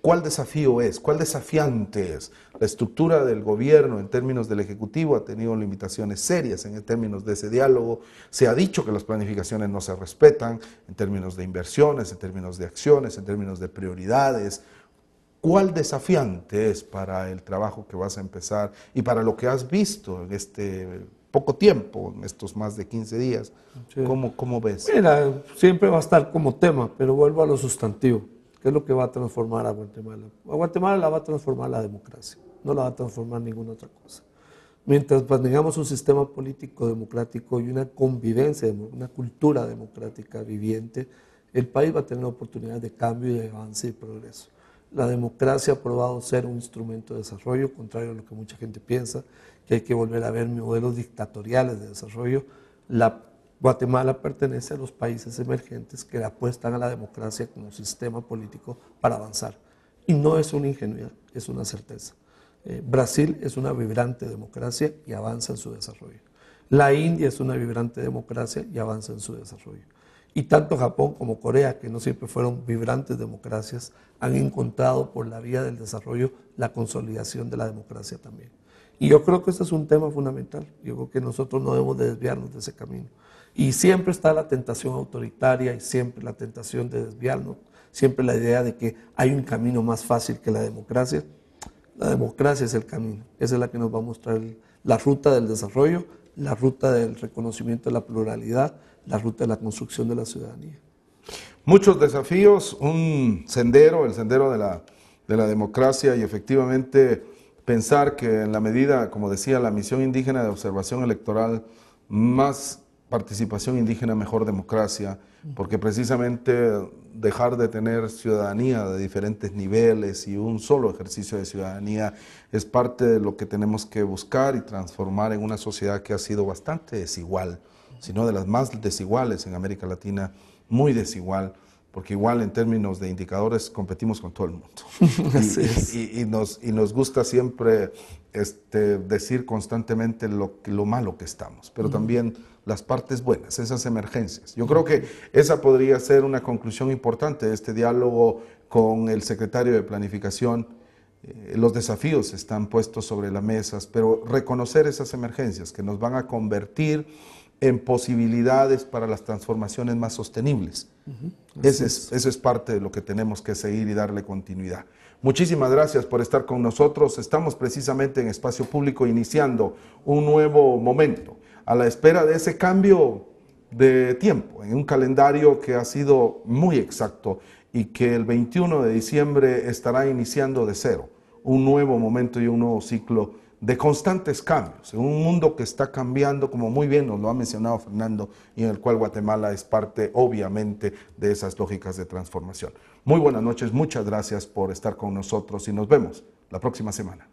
[SPEAKER 2] ¿cuál desafío es? ¿Cuál desafiante es? La estructura del gobierno en términos del Ejecutivo ha tenido limitaciones serias en términos de ese diálogo. Se ha dicho que las planificaciones no se respetan en términos de inversiones, en términos de acciones, en términos de prioridades. ¿Cuál desafiante es para el trabajo que vas a empezar y para lo que has visto en este poco tiempo, en estos más de 15 días? Sí. ¿Cómo ves?
[SPEAKER 3] Mira, siempre va a estar como tema, pero vuelvo a lo sustantivo. ¿Qué es lo que va a transformar a Guatemala? A Guatemala la va a transformar la democracia, no la va a transformar ninguna otra cosa. Mientras tengamos un sistema político democrático y una convivencia, una cultura democrática viviente, el país va a tener oportunidades de cambio, de avance y progreso. La democracia ha probado ser un instrumento de desarrollo, contrario a lo que mucha gente piensa, que hay que volver a ver modelos dictatoriales de desarrollo. Guatemala pertenece a los países emergentes que apuestan a la democracia como sistema político para avanzar. Y no es una ingenuidad, es una certeza. Brasil es una vibrante democracia y avanza en su desarrollo. La India es una vibrante democracia y avanza en su desarrollo. Y tanto Japón como Corea, que no siempre fueron vibrantes democracias, han encontrado por la vía del desarrollo la consolidación de la democracia también. Y yo creo que este es un tema fundamental. Yo creo que nosotros no debemos de desviarnos de ese camino. Y siempre está la tentación autoritaria y siempre la tentación de desviarnos, siempre la idea de que hay un camino más fácil que la democracia. La democracia es el camino, esa es la que nos va a mostrar la ruta del desarrollo, la ruta del reconocimiento de la pluralidad, la ruta de la construcción de la ciudadanía.
[SPEAKER 2] Muchos desafíos, un sendero, el sendero de la democracia y efectivamente pensar que en la medida, como decía, la misión indígena de observación electoral, más participación indígena, mejor democracia, porque precisamente dejar de tener ciudadanía de diferentes niveles y un solo ejercicio de ciudadanía es parte de lo que tenemos que buscar y transformar en una sociedad que ha sido bastante desigual, sino de las más desiguales en América Latina, muy desigual, porque igual en términos de indicadores competimos con todo el mundo.
[SPEAKER 3] Así es.
[SPEAKER 2] Y nos gusta siempre decir constantemente lo malo que estamos, pero también las partes buenas, esas emergencias. Yo creo que esa podría ser una conclusión importante de este diálogo con el secretario de Planificación. Los desafíos están puestos sobre las mesas, pero reconocer esas emergencias que nos van a convertir en posibilidades para las transformaciones más sostenibles. Eso es parte de lo que tenemos que seguir y darle continuidad. Muchísimas gracias por estar con nosotros. Estamos precisamente en Espacio Público iniciando un nuevo momento, a la espera de ese cambio de tiempo, en un calendario que ha sido muy exacto y que el 21 de diciembre estará iniciando de cero, un nuevo momento y un nuevo ciclo de constantes cambios, en un mundo que está cambiando, como muy bien nos lo ha mencionado Fernando, y en el cual Guatemala es parte, obviamente, de esas lógicas de transformación. Muy buenas noches, muchas gracias por estar con nosotros y nos vemos la próxima semana.